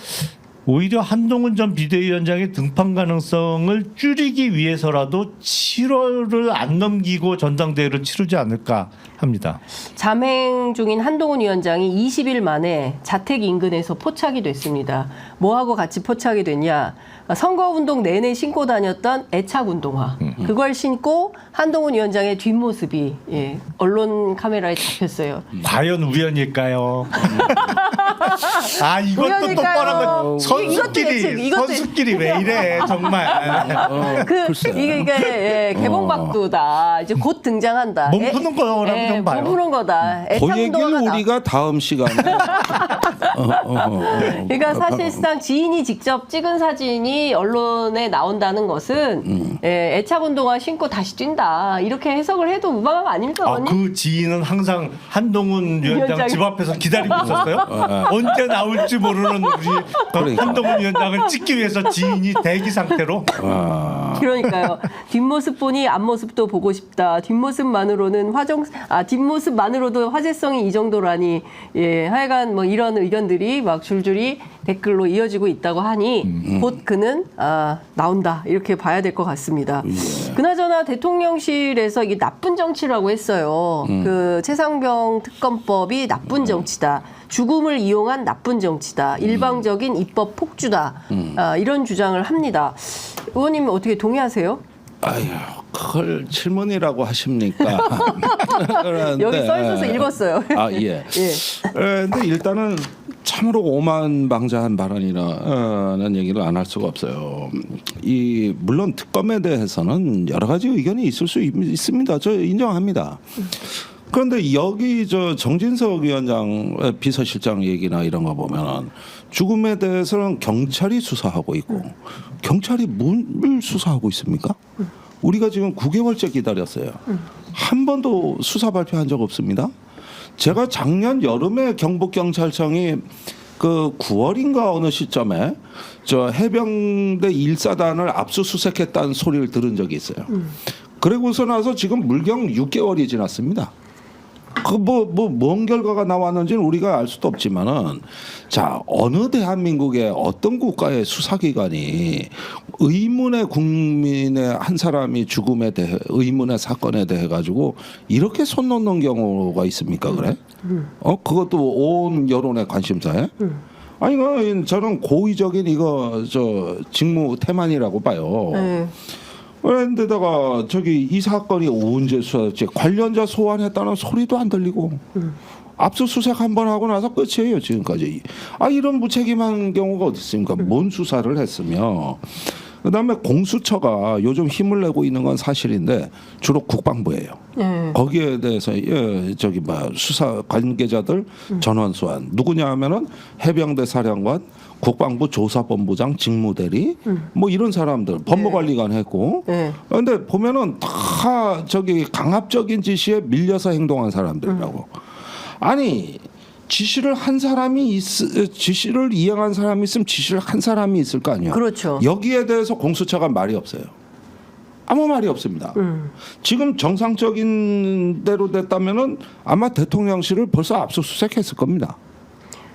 오히려 한동훈 전 비대위원장의 등판 가능성을 줄이기 위해서라도 7월을 안 넘기고 전당대회를 치르지 않을까 합니다. 잠행 중인 한동훈 위원장이 20일 만에 자택 인근에서 포착이 됐습니다. 뭐하고 같이 포착이 됐냐? 선거운동 내내 신고 다녔던 애착 운동화. 그걸 신고 한동훈 위원장의 뒷모습이 언론 카메라에 잡혔어요. 과연 우연일까요? 아 이것도 또 우연일까요? 뻔한 거 이것도 예측, 이것도 선수끼리 왜 이래 정말 이게 개봉박두다. 이제 곧 등장한다. 몸 푸는 거라고 좀 봐요. 몸 푸는 거다. 그 애착 얘기를 운동화가 우리가 다음 시간에 그러니까 사실상 지인이 직접 찍은 사진이 언론에 나온다는 것은 애착 운동화 신고 다시 뛴다 이렇게 해석을 해도 무방한 거 아닙니까? 아, 그 지인은 항상 한동훈 위원장 집 앞에서 기다리고 있었어요. 언제 나올지 모르는 우리 그러니까. 한동훈 위원장을 찍기 위해서 지인이 대기 상태로. 그러니까요. 뒷모습 보니 앞모습도 보고 싶다. 뒷모습만으로도 화제성이 이 정도라니. 하여간 뭐 이런 의견들이 막 줄줄이 댓글로 이어지고 있다고 하니 곧 그는 나온다 이렇게 봐야 될 것 같습니다. 그나저나 대통령실에서 이게 나쁜 정치라고 했어요. 그 최상병 특검법이 나쁜 정치다. 죽음을 이용한 나쁜 정치다. 일방적인 입법 폭주다. 이런 주장을 합니다. 의원님 어떻게 동의하세요? 아유, 그걸 질문이라고 하십니까? 여기 써 있어서 읽었어요. 아 예. 근데 일단은 참으로 오만방자한 발언이라는 얘기를 안 할 수가 없어요. 물론 특검에 대해서는 여러 가지 의견이 있을 수 있습니다. 저 인정합니다. 그런데 여기 정진석 위원장 비서실장 얘기나 이런 거 보면은 죽음에 대해서는 경찰이 수사하고 있고 경찰이 뭘 수사하고 있습니까? 우리가 지금 9개월째 기다렸어요. 한 번도 수사 발표한 적 없습니다. 제가 작년 여름에 경북경찰청이 그 9월인가 어느 시점에 해병대 1사단을 압수수색했다는 소리를 들은 적이 있어요. 그러고서 나서 지금 물경 6개월이 지났습니다. 뭔 결과가 나왔는지는 우리가 알 수도 없지만은 자 어느 대한민국의 어떤 국가의 수사기관이 의문의 국민의 한 사람이 죽음에 대해 의문의 사건에 대해 가지고 이렇게 손 놓는 경우가 있습니까 그래? 그것도 온 여론의 관심사에? 아니 이거 저는 고의적인 직무 태만이라고 봐요. 그런데다가 이 사건이 언제 수사됐지 관련자 소환했다는 소리도 안 들리고 압수수색 한 번 하고 나서 끝이에요 지금까지. 이런 무책임한 경우가 어디 있습니까? 뭔 수사를 했으며 그다음에 공수처가 요즘 힘을 내고 있는 건 사실인데 주로 국방부예요. 거기에 대해서 수사 관계자들 전원 소환 누구냐 하면은 해병대 사령관 국방부 조사본부장 직무대리 뭐 이런 사람들 법무관리관 했고 그런데 보면은 다 강압적인 지시에 밀려서 행동한 사람들이라고. 아니 지시를 한 사람이 지시를 이행한 사람이 있으면 지시를 한 사람이 있을 거 아니에요. 그렇죠. 여기에 대해서 공수처가 말이 없어요. 아무 말이 없습니다. 지금 정상적인 대로 됐다면은 아마 대통령실을 벌써 압수수색했을 겁니다.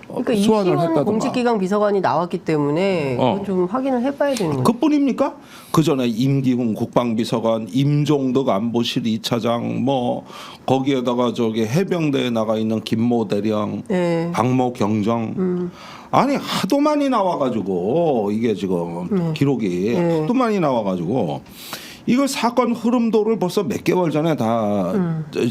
그러니까 소환을 이시원 했다던가. 공직기강 비서관이 나왔기 때문에 그건 좀 확인을 해봐야 되는 거예요. 그뿐입니까? 그 전에 임기훈 국방비서관, 임종덕 안보실 2차장, 뭐 거기에다가 해병대에 나가 있는 김모 대령, 박모 경정. 아니 하도 많이 나와가지고 이게 지금 기록이 하도 많이 나와가지고 이걸 사건 흐름도를 벌써 몇 개월 전에 다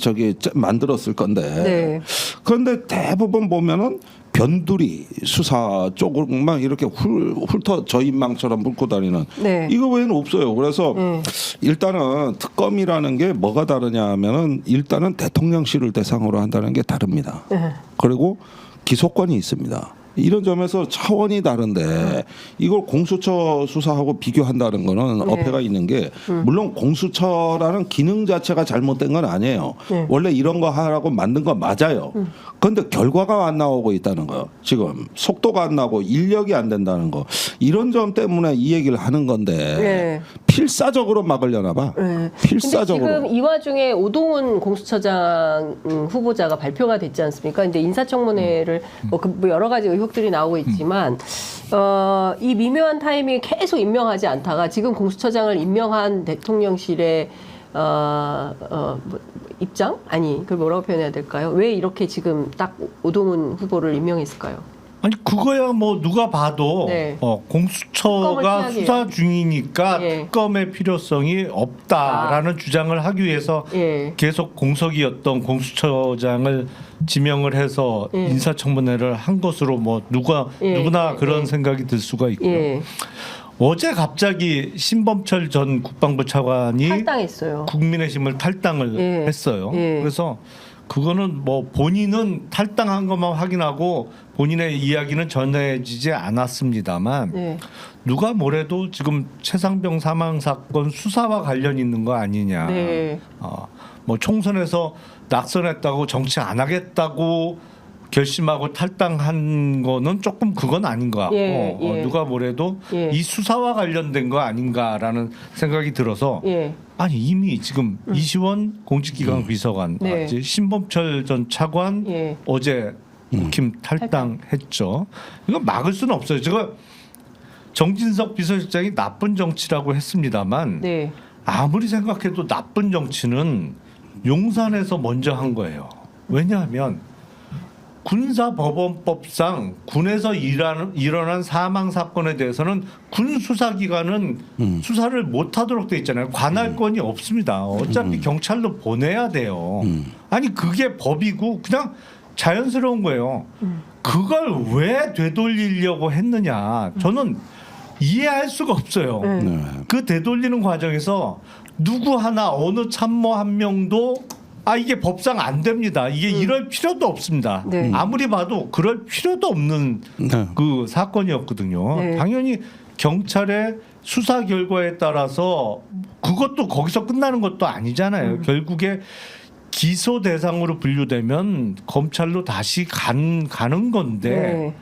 저기 만들었을 건데 네. 그런데 대부분 보면은 변두리 수사 쪽만 이렇게 훑어 저인망처럼 훑고 다니는 네. 이거 외에는 없어요. 그래서 일단은 특검이라는 게 뭐가 다르냐 하면은 일단은 대통령실을 대상으로 한다는 게 다릅니다. 네. 그리고 기소권이 있습니다. 이런 점에서 차원이 다른데 이걸 공수처 수사하고 비교한다는 거는 네. 어폐가 있는 게 물론 공수처라는 기능 자체가 잘못된 건 아니에요. 네. 원래 이런 거 하라고 만든 거 맞아요. 그런데 결과가 안 나오고 있다는 거예요. 지금 속도가 안 나고 인력이 안 된다는 거 이런 점 때문에 이 얘기를 하는 건데 네. 필사적으로 막으려나 봐. 네. 필사적으로. 근데 지금 이 와중에 오동훈 공수처장 후보자가 발표가 됐지 않습니까? 근데 인사청문회를 뭐 여러 가지 의혹들이 나오고 있지만 이 미묘한 타이밍에 계속 임명하지 않다가 지금 공수처장을 임명한 대통령실의 뭐 입장? 아니, 그걸 뭐라고 표현해야 될까요? 왜 이렇게 지금 딱 오동훈 후보를 임명했을까요? 아니 그거야 뭐 누가 봐도 네. 공수처가 특검을 수사 중이니까 예. 특검의 필요성이 없다라는 주장을 하기 위해서 예. 계속 공석이었던 공수처장을 지명을 해서 예. 인사청문회를 한 것으로 뭐 누구나 예. 그런 예. 생각이 들 수가 있고요. 예. 어제 갑자기 신범철 전 국방부 차관이 탈당했어요. 국민의힘을 탈당을 예. 했어요. 예. 그래서 그거는 뭐 본인은 탈당한 것만 확인하고 본인의 이야기는 전해지지 않았습니다만 예. 누가 뭐래도 지금 최상병 사망 사건 수사와 관련 있는 거 아니냐. 네. 뭐 총선에서 낙선했다고 정치 안 하겠다고 결심하고 탈당한 거는 조금 그건 아닌 것 같고 예. 누가 뭐래도 예. 이 수사와 관련된 거 아닌가라는 생각이 들어서 예. 아니 이미 지금 이시원 공직기강 비서관 네. 신범철 전 차관 예. 어제 국힘 탈당했죠. 이거 막을 수는 없어요. 제가 정진석 비서실장이 나쁜 정치라고 했습니다만 네. 아무리 생각해도 나쁜 정치는 용산에서 먼저 한 거예요. 왜냐하면 군사법원법상 군에서 일어난 사망 사건에 대해서는 군 수사기관은 수사를 못하도록 돼 있잖아요. 관할권이 없습니다. 어차피 경찰로 보내야 돼요. 아니 그게 법이고 그냥 자연스러운 거예요. 그걸 왜 되돌리려고 했느냐. 저는 이해할 수가 없어요. 네. 그 되돌리는 과정에서 누구 하나 어느 참모 한 명도 이게 법상 안 됩니다. 이게 이럴 필요도 없습니다. 네. 아무리 봐도 그럴 필요도 없는 네. 그 사건이었거든요. 네. 당연히 경찰의 수사 결과에 따라서 그것도 거기서 끝나는 것도 아니잖아요. 결국에 기소 대상으로 분류되면 검찰로 다시 가는 건데 네.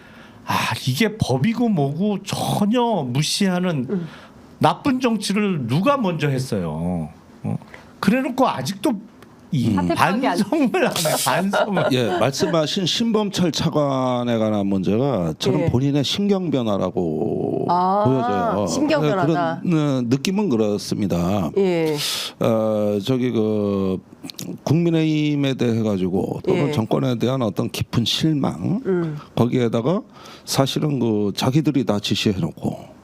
이게 법이고 뭐고 전혀 무시하는 나쁜 정치를 누가 먼저 했어요. 그래놓고 아직도 이 사퇴파악이 안 반성을 안 해. 반성을. 예, 말씀하신 신범철 차관에 관한 문제가 저는 예. 본인의 신경 변화라고 아, 보여져요. 신경 네, 변화다. 그런 느낌은 그렇습니다. 예. 저기 그 국민의힘에 대해 가지고 또는 예. 정권에 대한 어떤 깊은 실망 거기에다가 사실은 그 자기들이 다 지시해놓고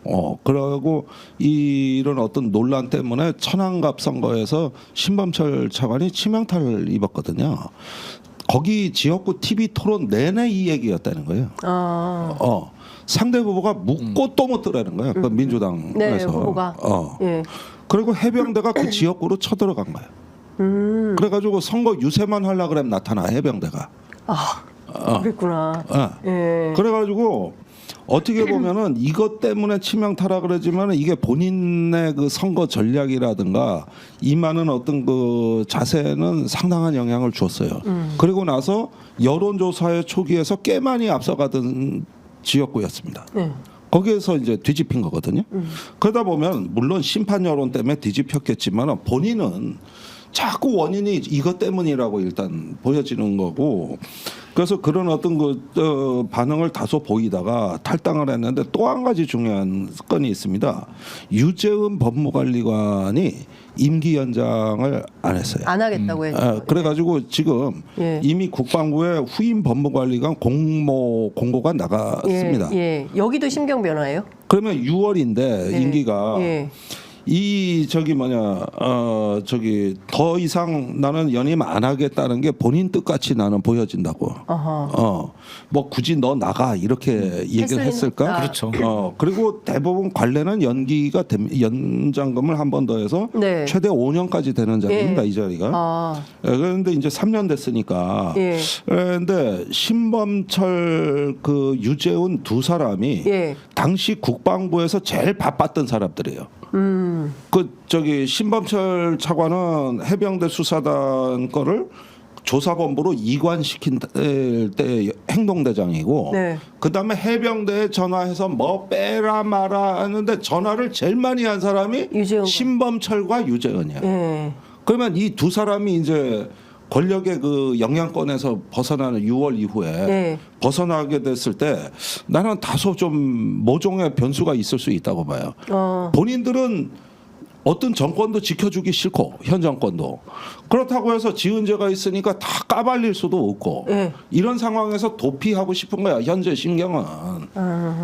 그러고 이런 어떤 논란 때문에 천안갑 선거에서 신범철 차관이 치명타를 입었거든요. 거기 지역구 TV 토론 내내 이 얘기였다는 거예요. 상대 후보가 묻고 또 묻더라는 거예요. 그 민주당에서. 네, 후보가. 예. 그리고 해병대가 그 지역구로 쳐들어간 거예요. 그래가지고 선거 유세만 하려 그러면 나타나 해병대가. 그랬구나. 예. 그래가지고 어떻게 보면은 이것 때문에 치명타라 그러지만 이게 본인의 그 선거 전략이라든가 임하는 어떤 그 자세는 상당한 영향을 줬어요. 그리고 나서 여론조사의 초기에서 꽤 많이 앞서가던 지역구였습니다. 네. 거기에서 이제 뒤집힌 거거든요. 그러다 보면 물론 심판 여론 때문에 뒤집혔겠지만 본인은 자꾸 원인이 이것 때문이라고 일단 보여지는 거고 그래서 그런 어떤 반응을 다소 보이다가 탈당을 했는데 또 한 가지 중요한 건이 있습니다. 유재은 법무관리관이 임기 연장을 안 했어요. 안 하겠다고 했죠. 그래가지고 지금 예. 이미 국방부에 후임 법무관리관 공고가 나갔습니다. 예. 여기도 심경 변화예요? 그러면 6월인데 예. 임기가 예. 이 더 이상 나는 연임 안 하겠다는 게 본인 뜻같이 나는 보여진다고. 뭐 굳이 너 나가 이렇게 얘기를 했을까? 그렇죠. 그리고 대부분 관례는 연장금을 한 번 더 해서 네. 최대 5년까지 되는 자리입니다. 예. 이 자리가. 아. 그런데 이제 3년 됐으니까. 예. 그런데 신범철 그 유재훈 두 사람이 예. 당시 국방부에서 제일 바빴던 사람들이에요. 신범철 차관은 해병대 수사단 거를 조사본부로 이관시킨 때 행동대장이고, 네. 그다음에 해병대에 전화해서 뭐 빼라 마라 하는데 전화를 제일 많이 한 사람이 유재훈. 신범철과 유재훈이야. 예. 그러면 이 두 사람이 이제 권력의 그 영향권에서 벗어나는 6월 이후에 네. 벗어나게 됐을 때 나는 다소 좀 모종의 변수가 있을 수 있다고 봐요. 본인들은 어떤 정권도 지켜주기 싫고 현 정권도 그렇다고 해서 지은 죄가 있으니까 다 까발릴 수도 없고 네. 이런 상황에서 도피하고 싶은 거야 현재 심경은.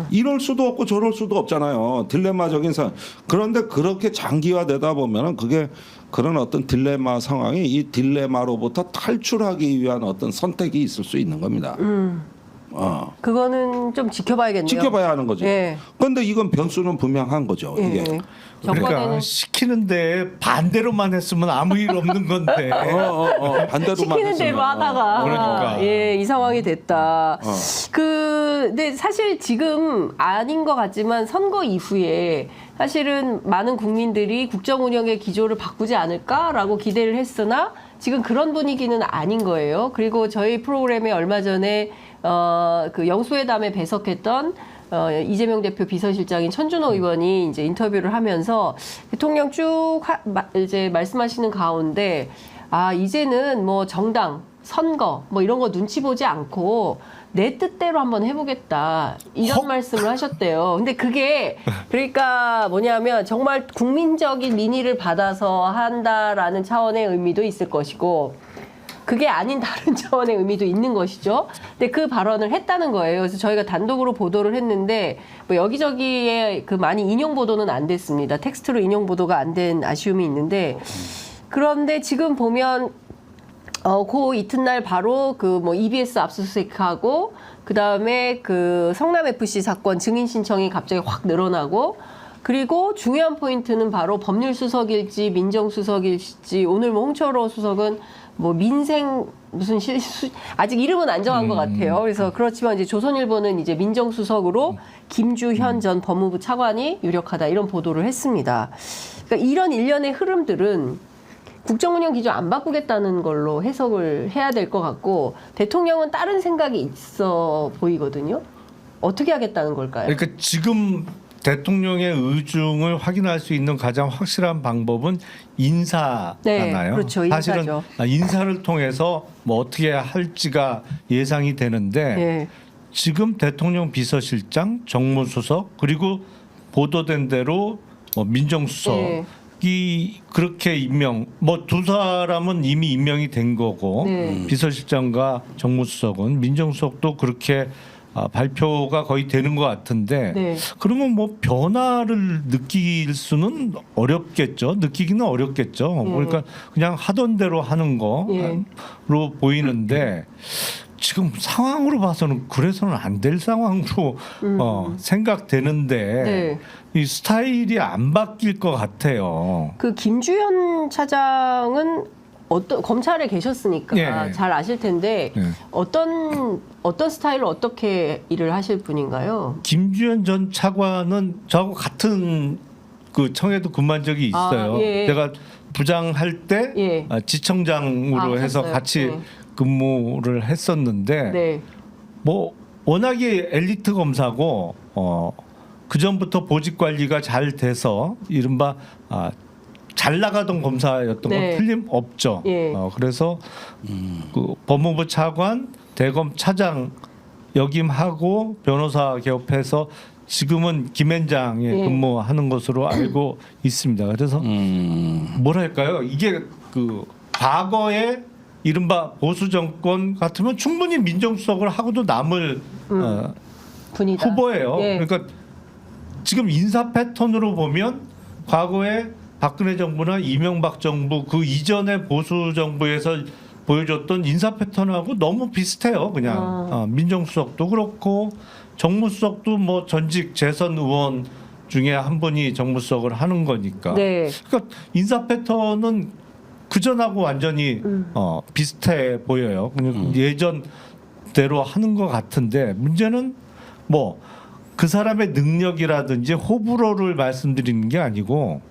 이럴 수도 없고 저럴 수도 없잖아요. 딜레마적인 상황. 그런데 그렇게 장기화되다 보면은 그게 그런 어떤 딜레마 상황이 이 딜레마로부터 탈출하기 위한 어떤 선택이 있을 수 있는 겁니다. 그거는 좀 지켜봐야겠네요. 지켜봐야 하는 거죠. 예. 그런데 이건 변수는 분명한 거죠. 예. 이게. 그러니까 정권에는 시키는데 반대로만 했으면 아무 일 없는 건데. 반대로만 시키는 대로 하다가 그러니까. 예, 이 상황이 됐다. 근데 사실 지금 아닌 것 같지만 선거 이후에 사실은 많은 국민들이 국정 운영의 기조를 바꾸지 않을까라고 기대를 했으나 지금 그런 분위기는 아닌 거예요. 그리고 저희 프로그램에 얼마 전에 그 영수회담에 배석했던 이재명 대표 비서실장인 천준호 의원이 이제 인터뷰를 하면서 대통령 쭉 이제 말씀하시는 가운데 이제는 뭐 정당 선거 뭐 이런 거 눈치 보지 않고 내 뜻대로 한번 해보겠다 이런 말씀을 하셨대요. 근데 그게 그러니까 뭐냐면 정말 국민적인 민의를 받아서 한다라는 차원의 의미도 있을 것이고 그게 아닌 다른 차원의 의미도 있는 것이죠. 근데 그 발언을 했다는 거예요. 그래서 저희가 단독으로 보도를 했는데 뭐 여기저기에 그 많이 인용 보도는 안 됐습니다. 텍스트로 인용 보도가 안 된 아쉬움이 있는데 그런데 지금 보면 그 이튿날 바로 그 뭐 EBS 압수수색하고 그 다음에 그 성남 FC 사건 증인 신청이 갑자기 확 늘어나고 그리고 중요한 포인트는 바로 법률수석일지 민정수석일지 오늘 뭐 홍철호 수석은 뭐 민생 무슨 아직 이름은 안 정한 것 같아요. 그래서 그렇지만 이제 조선일보는 이제 민정수석으로 김주현 전 법무부 차관이 유력하다 이런 보도를 했습니다. 그러니까 이런 일련의 흐름들은 국정운영 기조 안 바꾸겠다는 걸로 해석을 해야 될 것 같고 대통령은 다른 생각이 있어 보이거든요. 어떻게 하겠다는 걸까요? 그러니까 지금 대통령의 의중을 확인할 수 있는 가장 확실한 방법은 인사잖아요. 네, 그렇죠. 사실은 인사죠. 인사를 통해서 뭐 어떻게 할지가 예상이 되는데 네. 지금 대통령 비서실장, 정무수석 그리고 보도된 대로 뭐 민정수석이 네. 그렇게 임명 뭐 두 사람은 이미 임명이 된 거고 네. 비서실장과 정무수석은 민정수석도 그렇게 발표가 거의 되는 것 같은데 네. 그러면 뭐 변화를 느낄 수는 어렵겠죠. 느끼기는 어렵겠죠. 그러니까 그냥 하던 대로 하는 거로 보이는데 지금 상황으로 봐서는 그래서는 안 될 상황으로 생각되는데 네. 이 스타일이 안 바뀔 것 같아요. 그 김주현 차장은 검찰에 계셨으니까 예. 잘 아실 텐데 예. 어떤 스타일로 어떻게 일을 하실 분인가요? 김주현 전 차관은 저하고 같은 그 청에도 근무한 적이 있어요. 예. 제가 부장할 때 예. 지청장으로 해서 하셨어요. 같이 네. 근무를 했었는데 네. 뭐 워낙에 엘리트 검사고 그 전부터 보직 관리가 잘 돼서 이른바 잘 나가던 검사였던 네. 건 틀림없죠. 예. 그래서 그 법무부 차관, 대검 차장 역임하고 변호사 개업해서 지금은 김앤장에 예. 근무하는 것으로 알고 있습니다. 그래서 뭐랄까요? 이게 그 과거에 이른바 보수 정권 같으면 충분히 민정수석을 하고도 남을 분이다. 후보예요. 예. 그러니까 지금 인사 패턴으로 보면 과거에 박근혜 정부나 이명박 정부 그 이전의 보수 정부에서 보여줬던 인사 패턴하고 너무 비슷해요. 그냥 민정수석도 그렇고 정무수석도 뭐 전직 재선 의원 중에 한 분이 정무수석을 하는 거니까. 네. 그러니까 인사 패턴은 그 전하고 완전히 비슷해 보여요. 그냥 예전대로 하는 것 같은데 문제는 뭐 그 사람의 능력이라든지 호불호를 말씀드리는 게 아니고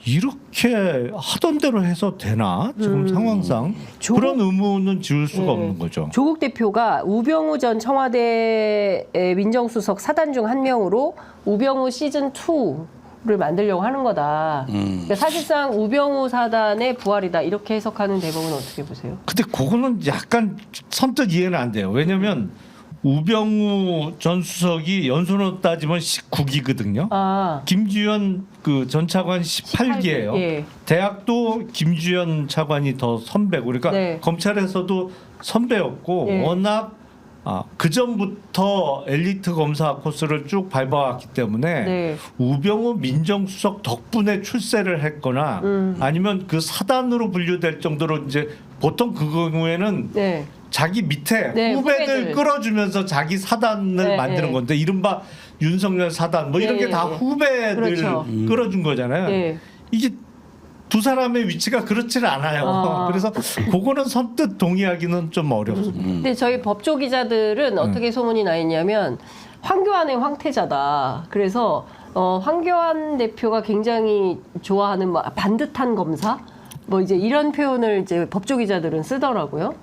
이렇게 하던 대로 해서 되나 지금 상황상 그런 의문은 지울 수가 없는 거죠. 조국 대표가 우병우 전 청와대 민정수석 사단 중 한 명으로 우병우 시즌 2를 만들려고 하는 거다. 그러니까 사실상 우병우 사단의 부활이다 이렇게 해석하는 대목은 어떻게 보세요? 근데 그거는 약간 선뜻 이해는 안 돼요. 왜냐하면 우병우 전 수석이 연수로 따지면 19기거든요. 김주현 그 전 차관 18기예요. 예. 대학도 김주현 차관이 더 선배고, 그러니까 네. 검찰에서도 선배였고 예. 워낙 그 전부터 엘리트 검사 코스를 쭉 밟아왔기 때문에 네. 우병우 민정수석 덕분에 출세를 했거나 아니면 그 사단으로 분류될 정도로 이제 보통 그 경우에는 네. 자기 밑에 네, 후배들 끌어주면서 자기 사단을 네, 만드는 네. 건데 이른바 윤석열 사단 뭐 이런 네, 게 다 네. 후배들 그렇죠. 끌어준 거잖아요. 네. 이게 두 사람의 위치가 그렇지는 않아요. 그래서 그거는 선뜻 동의하기는 좀 어렵습니다. 근데 저희 법조 기자들은 어떻게 소문이 나 있냐면 황교안의 황태자다. 그래서 황교안 대표가 굉장히 좋아하는 뭐 반듯한 검사 뭐 이제 이런 표현을 이제 법조 기자들은 쓰더라고요.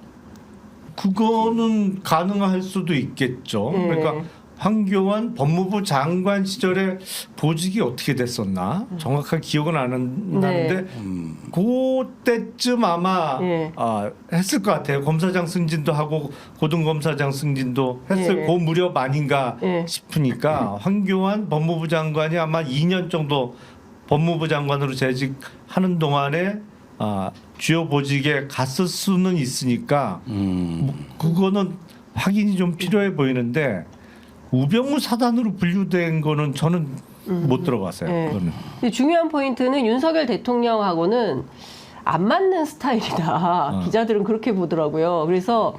그거는 가능할 수도 있겠죠. 네. 그러니까 황교안 법무부 장관 시절에 보직이 어떻게 됐었나 정확한 기억은 안 나는데 그때쯤 아마 네. 했을 것 같아요. 검사장 승진도 하고 고등검사장 승진도 했을 네. 그 무렵 아닌가 네. 싶으니까 황교안 법무부 장관이 아마 2년 정도 법무부 장관으로 재직하는 동안에 주요 보직에 갔을 수는 있으니까 뭐 그거는 확인이 좀 필요해 보이는데 우병우 사단으로 분류된 거는 저는 못 들어봤어요. 네. 그거는. 근데 중요한 포인트는 윤석열 대통령하고는 안 맞는 스타일이다. 기자들은 그렇게 보더라고요. 그래서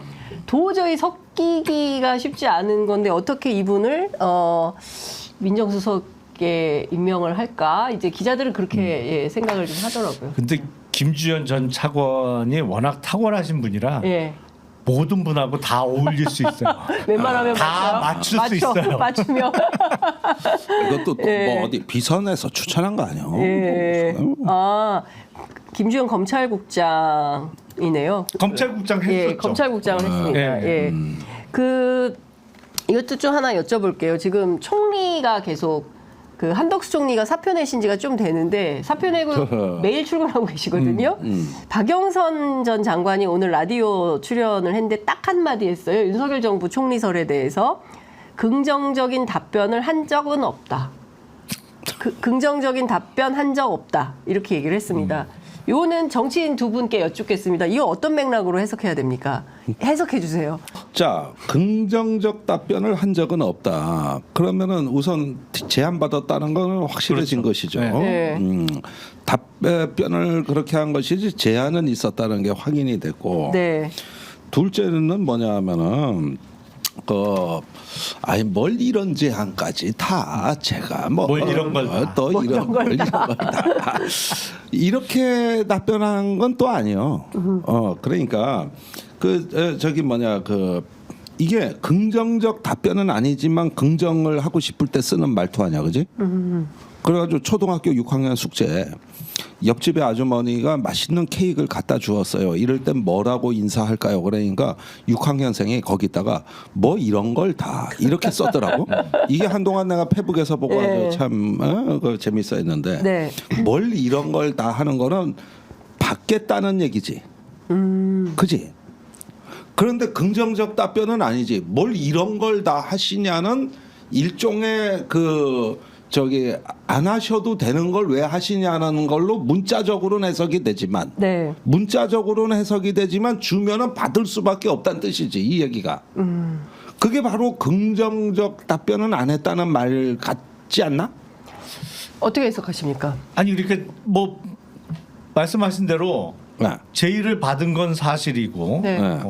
도저히 섞이기가 쉽지 않은 건데 어떻게 이분을 민정수석에 임명을 할까? 이제 기자들은 그렇게 생각을 좀 하더라고요. 근데 김주현 전 차관이 워낙 탁월하신 분이라 예. 모든 분하고 다 어울릴 수 있어요. 웬만하면 다 맞출 수 있어요. 맞추면. 이것도 예. 뭐 어디 비선에서 추천한 거 아니에요? 예. 김주현 검찰국장이네요. 검찰국장 했었죠. 예, 검찰국장을 했습니다. 예. 이것도 좀 하나 여쭤볼게요. 지금 총리가 계속 그 한덕수 총리가 사표 내신 지가 좀 되는데 사표 내고 매일 출근하고 계시거든요. 박영선 전 장관이 오늘 라디오 출연을 했는데 딱 한마디 했어요. 윤석열 정부 총리설에 대해서 긍정적인 답변을 한 적은 없다. 긍정적인 답변 한 적 없다. 이렇게 얘기를 했습니다. 요거는 정치인 두 분께 여쭙겠습니다. 이거 어떤 맥락으로 해석해야 됩니까? 해석해 주세요. 자, 긍정적 답변을 한 적은 없다. 그러면은 우선 제안받았다는 건 확실해진 그렇죠. 것이죠. 네. 답변을 그렇게 한 것이지 제안은 있었다는 게 확인이 됐고. 네. 둘째는 뭐냐 하면은 뭘 이런 제안까지 다 제가 뭘 이런 걸 다. 또 이런 걸 다 이렇게 답변한 건 또 아니에요. 그러니까 이게 긍정적 답변은 아니지만 긍정을 하고 싶을 때 쓰는 말투 아니야, 그지? 그래가지고 초등학교 6학년 숙제 옆집에 아주머니가 맛있는 케이크를 갖다 주었어요. 이럴 땐 뭐라고 인사할까요? 그러니까 6학년생이 거기다가 뭐 이런 걸 다 이렇게 썼더라고. 이게 한동안 내가 페북에서 보고 네. 아주 참 재밌어했는데 네. 뭘 이런 걸 다 하는 거는 받겠다는 얘기지. 그지? 그런데 긍정적 답변은 아니지. 뭘 이런 걸 다 하시냐는 일종의 안 하셔도 되는 걸 왜 하시냐는 걸로 문자적으로는 해석이 되지만 네. 문자적으로는 해석이 되지만 주면은 받을 수밖에 없다는 뜻이지 이 얘기가. 그게 바로 긍정적 답변은 안 했다는 말 같지 않나? 어떻게 해석하십니까? 아니 이렇게 뭐 말씀하신 대로 네. 제의를 받은 건 사실이고 네. 네.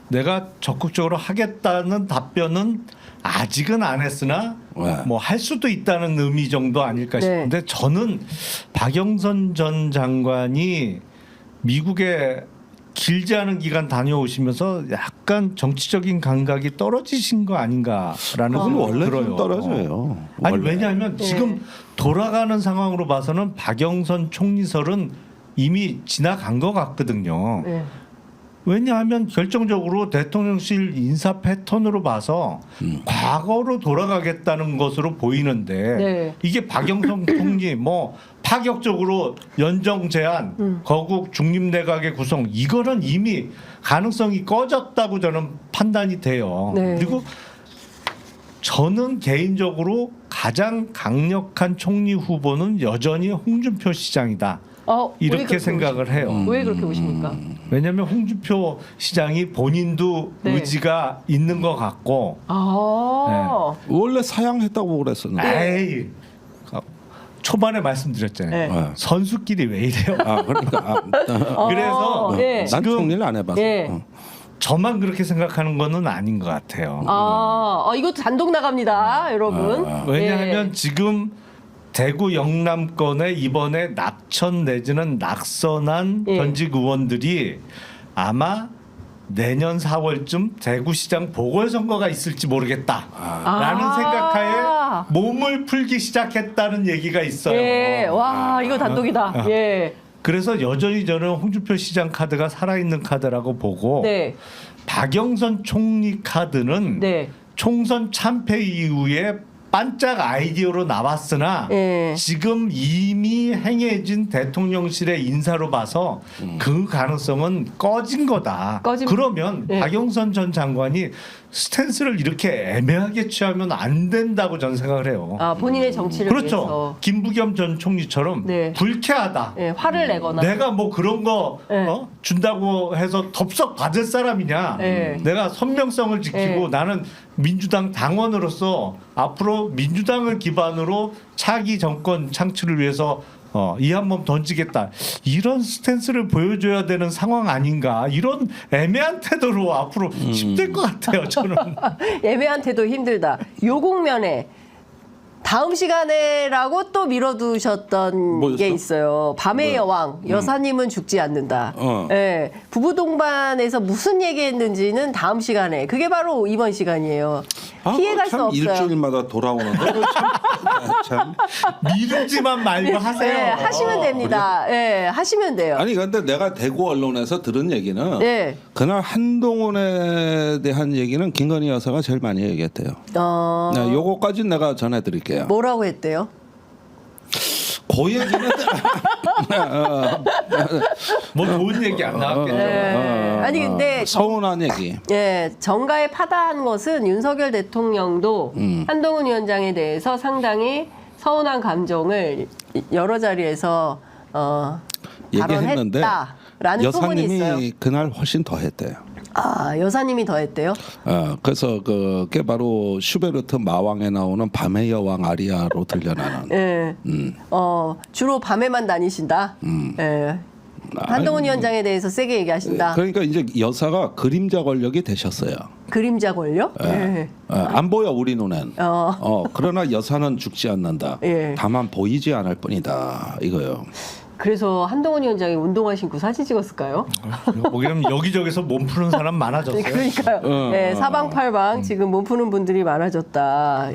내가 적극적으로 하겠다는 답변은 아직은 안 했으나 네. 뭐 할 수도 있다는 의미 정도 아닐까 네. 싶은데 저는 박영선 전 장관이 미국에 길지 않은 기간 다녀오시면서 약간 정치적인 감각이 떨어지신 거 아닌가라는 그건 생각이 원래 들어요. 좀 떨어져요. 아니 원래. 왜냐하면 네. 지금 돌아가는 상황으로 봐서는 박영선 총리설은 이미 지나간 것 같거든요. 네. 왜냐하면 결정적으로 대통령실 인사 패턴으로 봐서 과거로 돌아가겠다는 것으로 보이는데 네. 이게 박영선 총리 뭐 파격적으로 연정 제안, 거국 중립내각의 구성 이거는 이미 가능성이 꺼졌다고 저는 판단이 돼요. 네. 그리고 저는 개인적으로 가장 강력한 총리 후보는 여전히 홍준표 시장이다. 왜 이렇게 그렇게 생각을 해요. 왜 그렇게 보십니까? 왜냐하면 홍준표 시장이 본인도 네. 의지가 있는 것 같고, 원래 사양했다고 그랬었는데. 에이 초반에 말씀드렸잖아요. 네. 선수끼리 왜 이래요? 그러니까 그래서 네. 난 지금 총리를 안 해봤어. 네. 저만 그렇게 생각하는 거는 아닌 것 같아요. 이것도 단독 나갑니다, 여러분. 왜냐하면 네. 지금 대구 영남권에 이번에 낙천 내지는 낙선한 예. 현직 의원들이 아마 내년 4월쯤 대구시장 보궐선거가 있을지 모르겠다라는 생각하에 몸을 풀기 시작했다는 얘기가 있어요. 예, 와 이거 단독이다. 예, 그래서 여전히 저는 홍준표 시장 카드가 살아있는 카드라고 보고 네, 박영선 총리 카드는 네, 총선 참패 이후에 반짝 아이디어로 나왔으나 예. 지금 이미 행해진 대통령실의 인사로 봐서 그 가능성은 꺼진 거다. 그러면 예. 박영선 전 장관이 스탠스를 이렇게 애매하게 취하면 안 된다고 저는 생각을 해요. 본인의 정치를 그렇죠. 위해서 김부겸 전 총리처럼 네. 불쾌하다. 예, 화를 내거나 내가 뭐 그런 거 네. 준다고 해서 덥석 받을 사람이냐. 네. 내가 선명성을 지키고 네. 나는 민주당 당원으로서 앞으로 민주당을 기반으로 차기 정권 창출을 위해서 이 한 번 던지겠다. 이런 스탠스를 보여줘야 되는 상황 아닌가. 이런 애매한 태도로 앞으로 힘들 것 같아요. 저는. 애매한 태도 힘들다. 요 국면에 다음 시간에라고 또 미뤄두셨던 뭐였어? 게 있어요. 밤의 여왕, 여사님은 죽지 않는다. 예, 부부 동반에서 무슨 얘기했는지는 다음 시간에. 그게 바로 이번 시간이에요. 피해갈 수 참 없어요. 일주일마다 돌아오는 거 참. 미루지만 말고 하세요. 예, 하시면 됩니다. 예, 하시면 돼요. 아니 근데 내가 대구 언론에서 들은 얘기는 예. 그날 한동훈에 대한 얘기는 김건희 여사가 제일 많이 얘기했대요. 네, 요거까지 내가 전해드릴게요. 뭐라고 했대요? 그 얘기는 뭐 좋은 얘기 안 나왔겠죠. 예. 아니 근데 서운한 얘기. 예, 정가에 파다한 것은 윤석열 대통령도 한동훈 위원장에 대해서 상당히 서운한 감정을 여러 자리에서 얘기했는데 발언했다라는 소문이 있어요. 여사님이 그날 훨씬 더 했대요. 여사님이 더 했대요? 그래서 그게 바로 슈베르트 마왕에 나오는 밤의 여왕 아리아로 들려나는. 예. 주로 밤에만 다니신다. 예. 한동훈 위원장에 대해서 세게 얘기하신다. 그러니까 이제 여사가 그림자 권력이 되셨어요. 그림자 권력? 예. 안 보여 우리 눈엔. 그러나 여사는 죽지 않는다. 예. 다만 보이지 않을 뿐이다. 이거요. 그래서 한동훈 위원장이 운동화 신고 사진 찍었을까요? 보기에는 여기저기서 몸 푸는 사람 많아졌어요. 그러니까요. 네, 사방팔방 지금 몸 푸는 분들이 많아졌다.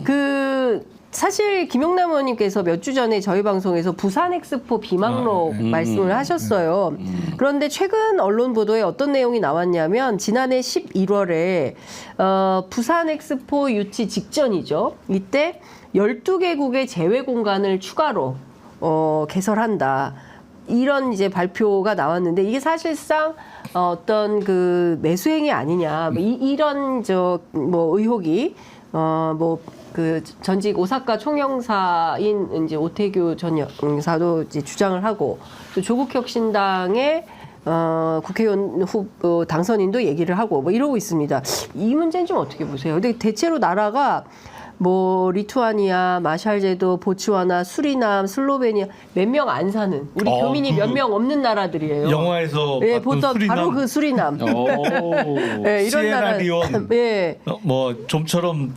그 사실 김용남 의원님께서 몇 주 전에 저희 방송에서 부산 엑스포 비망록 말씀을 하셨어요. 그런데 최근 언론 보도에 어떤 내용이 나왔냐면 지난해 11월에 부산 엑스포 유치 직전이죠. 이때 12개국의 제외 공간을 추가로 개설한다. 이런 이제 발표가 나왔는데 이게 사실상 어떤 그 매수행위 아니냐 이런 뭐 의혹이 그 전직 오사카 총영사인 이제 오태규 전 영사도 이제 주장을 하고 또 조국혁신당의 국회의원 당선인도 얘기를 하고 뭐 이러고 있습니다. 이 문제는 좀 어떻게 보세요? 근데 대체로 나라가 뭐 리투아니아, 마샬제도, 보츠와나, 수리남, 슬로베니아 몇 명 안 사는 우리 교민이 몇 명 없는 나라들이에요. 영화에서 예, 봤던 보통 수리남, 바로 그 수리남. 예, 이런 시에라리온, 나라. 예. 뭐 좀처럼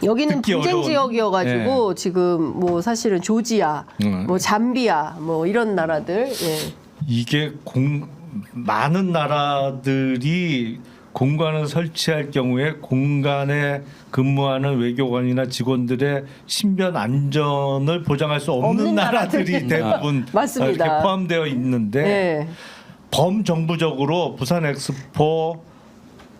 여기는 듣기 분쟁 어려운. 지역이어가지고 지금 뭐 사실은 조지아, 뭐 잠비아, 뭐 이런 나라들. 예. 이게 많은 나라들이 공간을 설치할 경우에 공간에 근무하는 외교관이나 직원들의 신변 안전을 보장할 수 없는 나라들이 대부분 맞습니다. 이렇게 포함되어 있는데 예. 범정부적으로 부산 엑스포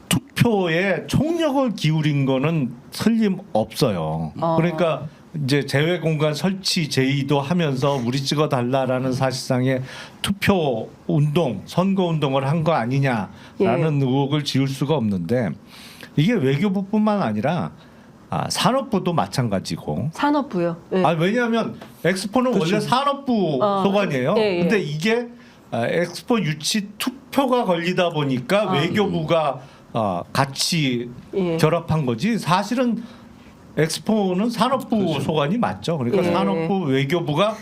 투표에 총력을 기울인 거는 틀림없어요. 그러니까 이제 제외 공간 설치 제의도 하면서 우리 찍어 달라라는 사실상의 투표 운동, 선거 운동을 한 거 아니냐라는 의혹을 지울 수가 없는데 이게 외교부뿐만 아니라 산업부도 마찬가지고. 산업부요. 예. 왜냐하면 엑스포는 원래 산업부 소관이에요. 예, 예. 근데 이게 엑스포 유치 투표가 걸리다 보니까 외교부가 같이 예. 결합한 거지. 사실은 엑스포는 산업부 소관이 맞죠. 그러니까 예. 산업부 외교부가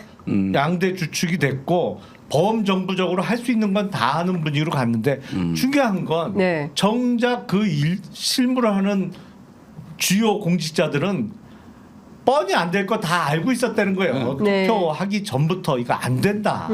양대 주축이 됐고 범정부적으로 할 수 있는 건 다 하는 분위기로 갔는데 중요한 건 네. 정작 그 실무를 하는 주요 공직자들은 뻔히 안 될 거 다 알고 있었다는 거예요. 네. 투표하기 전부터 이거 안 된다.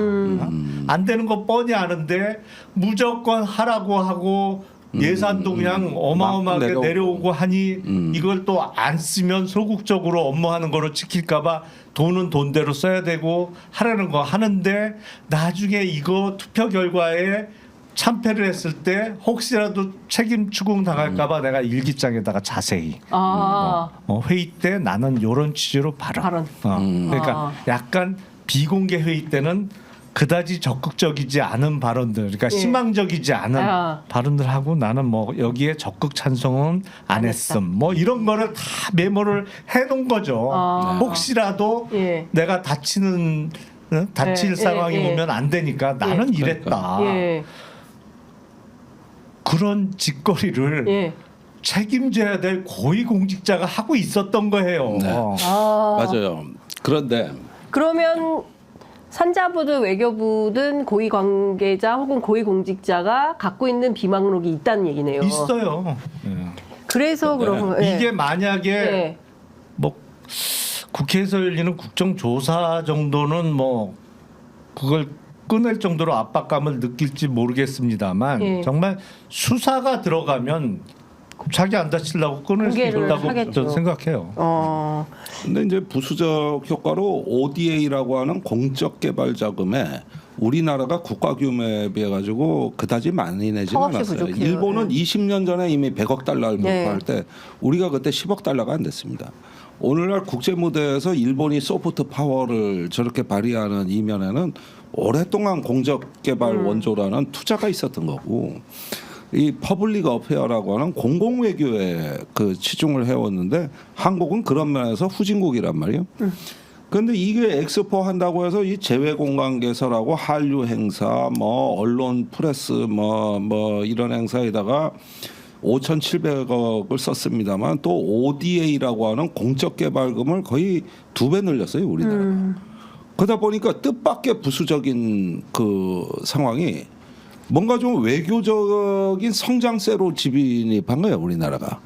안 되는 거 뻔히 아는데 무조건 하라고 하고 예산도 그냥 어마어마하게 막 내려오고 하니 이걸 또 안 쓰면 소극적으로 업무하는 거로 찍힐까봐 돈은 돈대로 써야 되고 하라는 거 하는데 나중에 이거 투표 결과에 참패를 했을 때 혹시라도 책임 추궁 당할까봐 내가 일기장에다가 자세히 회의 때 나는 이런 취지로 발언. 그러니까 약간 비공개 회의 때는 그다지 적극적이지 않은 발언들, 그러니까 희망적이지 않은 발언들 하고 나는 뭐 여기에 적극 찬성은 안 했음, 뭐 이런 거를 다 메모를 해놓은 거죠. 혹시라도 예. 내가 다칠 상황이 오면 안 되니까 나는 이랬다. 예. 그런 짓거리를 예. 책임져야 될 고위공직자가 하고 있었던 거예요. 네. 맞아요. 그런데 그러면 산자부든 외교부든 고위 관계자 혹은 고위 공직자가 갖고 있는 비망록이 있다는 얘기네요. 있어요. 그래서 그런 이게 만약에 예. 뭐 국회에서 열리는 국정조사 정도는 뭐 그걸 끊을 정도로 압박감을 느낄지 모르겠습니다만 예. 정말 수사가 들어가면 자기 안 다치려고 끊을 수 공개를 있다고 하겠죠. 저는 생각해요. 근데 이제 부수적 효과로 ODA라고 하는 공적 개발 자금에 우리나라가 국가 규모에 비해 가지고 그다지 많이 내지 턱없이 않았어요. 부족해요. 일본은 네. 20년 전에 이미 100억 달러를 목표할 때 우리가 그때 10억 달러가 안 됐습니다. 오늘날 국제 무대에서 일본이 소프트 파워를 저렇게 발휘하는 이면에는 오랫동안 공적 개발 원조라는 투자가 있었던 거고 이 퍼블릭 어페어라고 하는 공공 외교에 그 치중을 해왔는데 한국은 그런 면에서 후진국이란 말이에요. 그런데 이게 엑스포 한다고 해서 이 제외 공간 개설하고 한류 행사, 뭐 언론 프레스, 뭐 이런 행사에다가 5,700억을 썼습니다만 또 ODA라고 하는 공적 개발금을 거의 2배 늘렸어요 우리나라가. 그러다 보니까 뜻밖의 부수적인 그 상황이 뭔가 좀 외교적인 성장세로 진입한 거예요 우리나라가.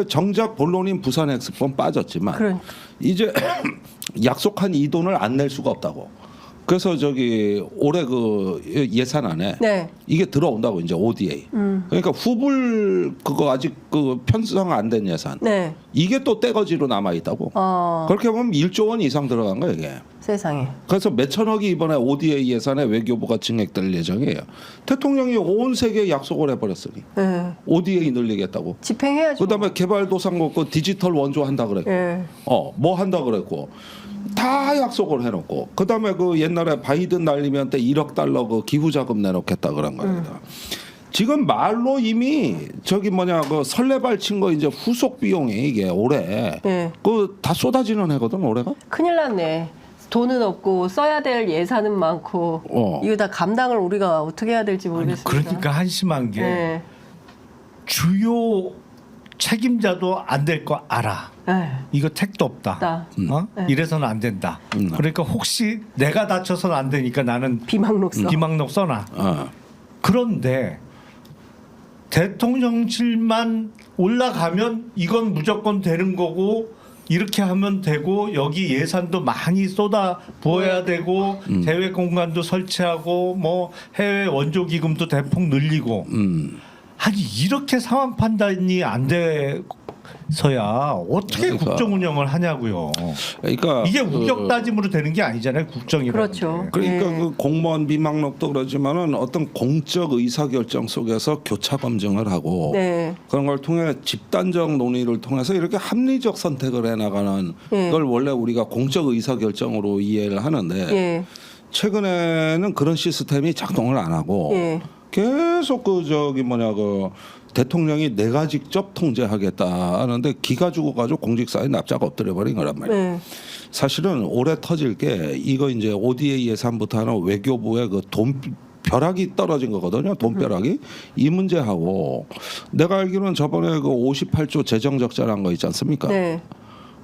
정작 본론인 부산 엑스포는 빠졌지만 이제 약속한 이 돈을 안 낼 수가 없다고. 그래서 저기 올해 그 예산안에 네. 이게 들어온다고 이제 ODA. 그러니까 후불 그거 아직 그 편성 안 된 예산. 네. 이게 또 떼거지로 남아 있다고. 그렇게 보면 1조 원 이상 들어간 거예요, 이게. 세상에. 그래서 몇천억이 이번에 ODA 예산에 외교부가 증액될 예정이에요. 대통령이 온 세계에 약속을 해버렸으니 네. ODA 늘리겠다고. 집행해야죠. 그다음에 개발도상국 그 디지털 원조 한다 그랬고, 네. 뭐 한다 그랬고, 다 약속을 해놓고, 그다음에 그 옛날에 바이든 날리면 때 1억 달러 그 기부 자금 내놓겠다 그런 거입니다. 지금 말로 이미 저기 뭐냐 그 설레발 친 거 이제 후속 비용이 이게 올해 네. 그 다 쏟아지는 해거든 올해가. 큰일 났네. 돈은 없고 써야 될 예산은 많고 이거 다 감당을 우리가 어떻게 해야 될지 아니, 모르겠습니다. 그러니까 한심한 게 네. 주요 책임자도 안 될 거 알아. 네. 이거 택도 없다. 어? 네. 이래서는 안 된다. 그러니까 혹시 내가 다쳐서는 안 되니까 나는 비망록서. 비망록 써놔. 그런데 대통령실만 올라가면 이건 무조건 되는 거고 이렇게 하면 되고 여기 예산도 많이 쏟아 부어야 되고 대외 공간도 설치하고 뭐 해외 원조 기금도 대폭 늘리고 아니 이렇게 상황 판단이 안 돼서야 어떻게 그러니까. 국정 운영을 하냐고요. 그러니까 이게 우격 따짐으로 되는 게 아니잖아요. 국정이라는 그렇죠. 게. 그러니까 네. 그 공무원 비망록도 그러지만은 어떤 공적 의사결정 속에서 교차 검증을 하고 네. 그런 걸 통해 집단적 논의를 통해서 이렇게 합리적 선택을 해나가는 네. 걸 원래 우리가 공적 의사결정으로 이해를 하는데 예. 최근에는 그런 시스템이 작동을 안 하고 예. 계속 그 저기 뭐냐 그 대통령이 내가 직접 통제하겠다 하는데 기가 죽어가지고 공직사에 납작 엎드려 버린 거란 말이에요. 네. 사실은 올해 터질 게 이거 이제 ODA 예산부터 하는 외교부의 그 돈 벼락이 떨어진 거거든요. 돈벼락이 이 문제하고 내가 알기로는 저번에 그 58조 재정 적자란 거 있지 않습니까? 네.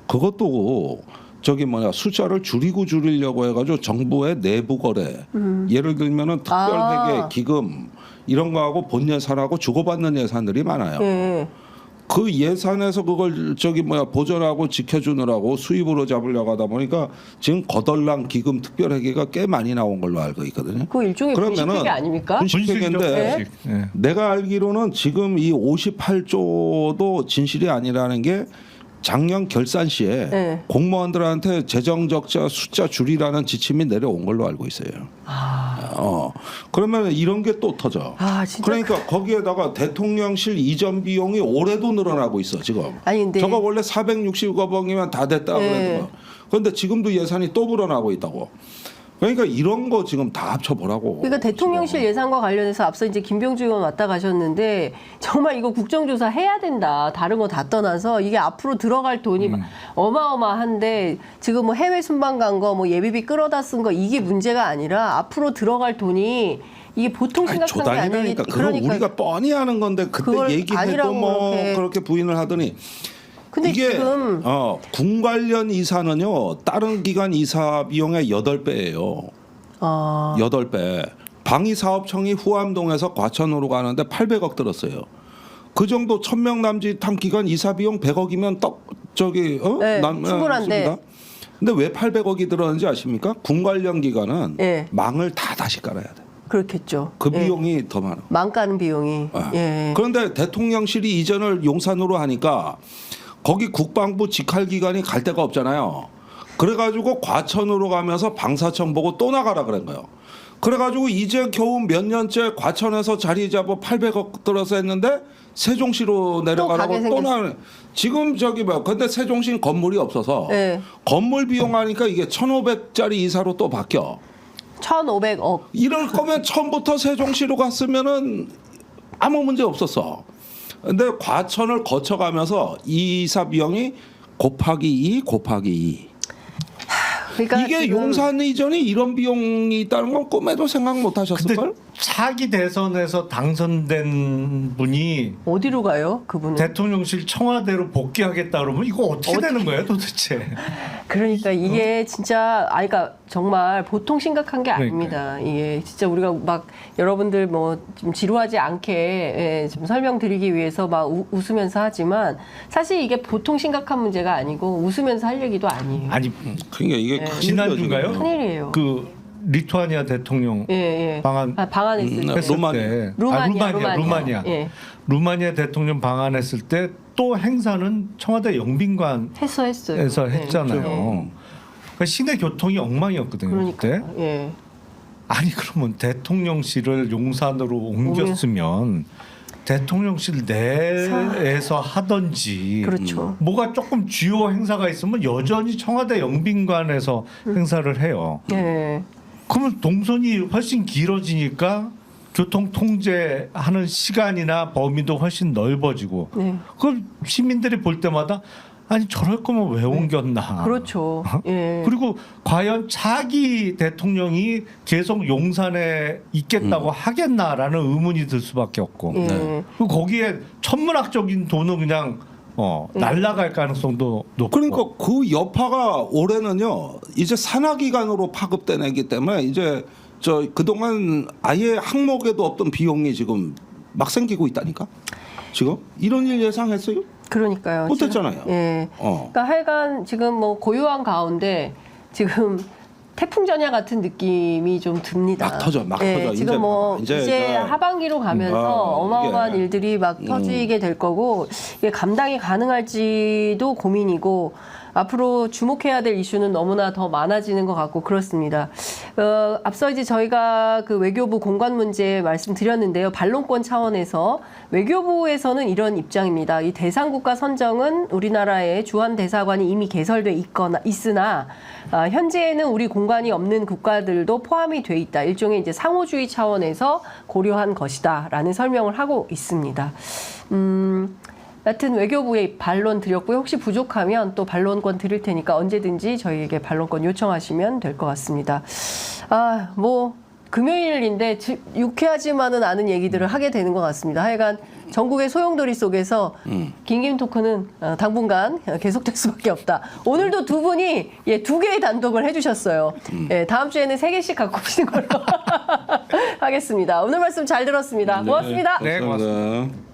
그것도 저기 뭐냐 숫자를 줄이려고 해가지고 정부의 내부 거래 예를 들면은 특별회계 기금 이런 거하고 본 예산하고 주고받는 예산들이 많아요. 예. 그 예산에서 그걸 저기 뭐야 보존하고 지켜주느라고 수입으로 잡으려고 하다 보니까 지금 거덜난 기금 특별회계가 꽤 많이 나온 걸로 알고 있거든요. 그 일종의 분식회계 아닙니까? 분식회계인데 분식. 네. 내가 알기로는 지금 이 58조도 진실이 아니라는 게 작년 결산 시에 네. 공무원들한테 재정 적자 숫자 줄이라는 지침이 내려온 걸로 알고 있어요. 그러면 이런 게 또 터져. 진짜 그러니까 거기에다가 대통령실 이전 비용이 올해도 늘어나고 있어 지금. 아니, 근데 저거 원래 460억 원이면 다 됐다 네. 그래도. 그런데 지금도 예산이 또 불어나고 있다고. 그러니까 이런 거 지금 다 합쳐보라고. 그러니까 대통령실 예산과 관련해서 앞서 이제 김병주 의원 왔다 가셨는데 정말 이거 국정조사 해야 된다. 다른 거 다 떠나서 이게 앞으로 들어갈 돈이 어마어마한데 지금 뭐 해외 순방 간 거 뭐 예비비 끌어다 쓴 거 이게 문제가 아니라 앞으로 들어갈 돈이 이게 보통 심각한 게 아니라 조달이니까 그건 우리가 뻔히 하는 건데 그걸 그때 얘기해도 아니라고 뭐 그렇게. 그렇게 부인을 하더니 근데 이게 지금 군 관련 이사는요 다른 기관 이사 비용의 8배예요. 8배. 방위사업청이 후암동에서 과천으로 가는데 800억 들었어요. 그 정도 1000명 남짓한 기관 이사 비용 100억이면 네, 충분한데. 근데 왜 800억이 들었는지 아십니까? 군 관련 기관은 네. 망을 다 다시 깔아야 돼. 그렇겠죠. 그 예. 비용이 더 많아. 망가는 비용이. 예. 그런데 대통령실이 이전을 용산으로 하니까 거기 국방부 직할기관이 갈 데가 없잖아요. 그래가지고 과천으로 가면서 방사청 보고 또 나가라 그런 거예요. 그래가지고 이제 겨우 몇 년째 과천에서 자리 잡아 800억 들어서 했는데 세종시로 내려가라고 또 나가는. 지금 저기 뭐 근데 세종시는 건물이 없어서 네. 건물 비용하니까 이게 1,500짜리 이사로 또 바뀌어. 1,500억. 이럴 거면 처음부터 세종시로 갔으면은 아무 문제 없었어. 근데 과천을 거쳐가면서 이사 비용이 곱하기 2 곱하기 2. 그러니까 이게 지금 용산 이전이 이런 비용이 있다는 건 꿈에도 생각 못 하셨을걸? 근데 차기 대선에서 당선된 분이 어디로 가요? 그분은? 대통령실 청와대로 복귀하겠다 그러면 이거 어떻게 되는 거예요 도대체? 그러니까 이게 진짜 그러니까 정말 보통 심각한 게 아닙니다. 이게 진짜 우리가 막 여러분들 뭐 좀 지루하지 않게 좀 설명드리기 위해서 막 웃으면서 하지만 사실 이게 보통 심각한 문제가 아니고 웃으면서 할 얘기도 아니에요. 아니 그러니까 이게 네. 큰일이죠, 지난주인가요? 지금. 큰일이에요. 그 리투아니아 대통령 예. 방한했을 때. 했을 루마니아. 때. 루마니아. 예. 루마니아 대통령 방한했을 때 또 행사는 청와대 영빈관에서 했어요. 했잖아요. 예. 그러니까 시내 교통이 엉망이었거든요. 그러니까. 그때. 예. 아니 그러면 대통령실을 용산으로 옮겼으면 대통령실 내에서 하든지 그렇죠. 뭐가 조금 주요 행사가 있으면 여전히 청와대 영빈관에서 행사를 해요. 예. 그러면 동선이 훨씬 길어지니까 교통 통제하는 시간이나 범위도 훨씬 넓어지고 네. 그걸 시민들이 볼 때마다 아니 저럴 거면 왜 옮겼나. 그렇죠. 예. 그리고 과연 차기 대통령이 계속 용산에 있겠다고 하겠나라는 의문이 들 수밖에 없고 예. 그리고 거기에 천문학적인 돈은 그냥 날아갈 가능성도 높고 그러니까 그 여파가 올해는요 이제 산하기관으로 파급되기 때문에 이제 저 그동안 아예 항목에도 없던 비용이 지금 막 생기고 있다니까 지금 이런 일 예상했어요? 그러니까요. 못했잖아요. 예. 그러니까 하여간 지금 뭐 고요한 가운데 지금 태풍 전야 같은 느낌이 좀 듭니다. 막 터져. 지금 이제 뭐 이제 이제 하반기로 가면서 어마어마한 이게. 일들이 막 터지게 될 거고 이게 감당이 가능할지도 고민이고 앞으로 주목해야 될 이슈는 너무나 더 많아지는 것 같고 그렇습니다. 앞서 이제 저희가 그 외교부 공관 문제 말씀드렸는데요. 반론권 차원에서 외교부에서는 이런 입장입니다. 이 대상국가 선정은 우리나라의 주한 대사관이 이미 개설돼 있으나 현재에는 우리 공관이 없는 국가들도 포함이 돼 있다. 일종의 이제 상호주의 차원에서 고려한 것이다라는 설명을 하고 있습니다. 여튼 외교부에 반론 드렸고요. 혹시 부족하면 또 반론권 드릴 테니까 언제든지 저희에게 반론권 요청하시면 될 것 같습니다. 뭐 금요일인데 유쾌하지만은 않은 얘기들을 하게 되는 것 같습니다. 하여간 전국의 소용돌이 속에서 긴김 토크는 당분간 계속될 수밖에 없다. 오늘도 두 분이 2개의 단독을 해주셨어요. 다음 주에는 3개씩 갖고 오시는 걸로 하겠습니다. 오늘 말씀 잘 들었습니다. 고맙습니다. 네, 고맙습니다.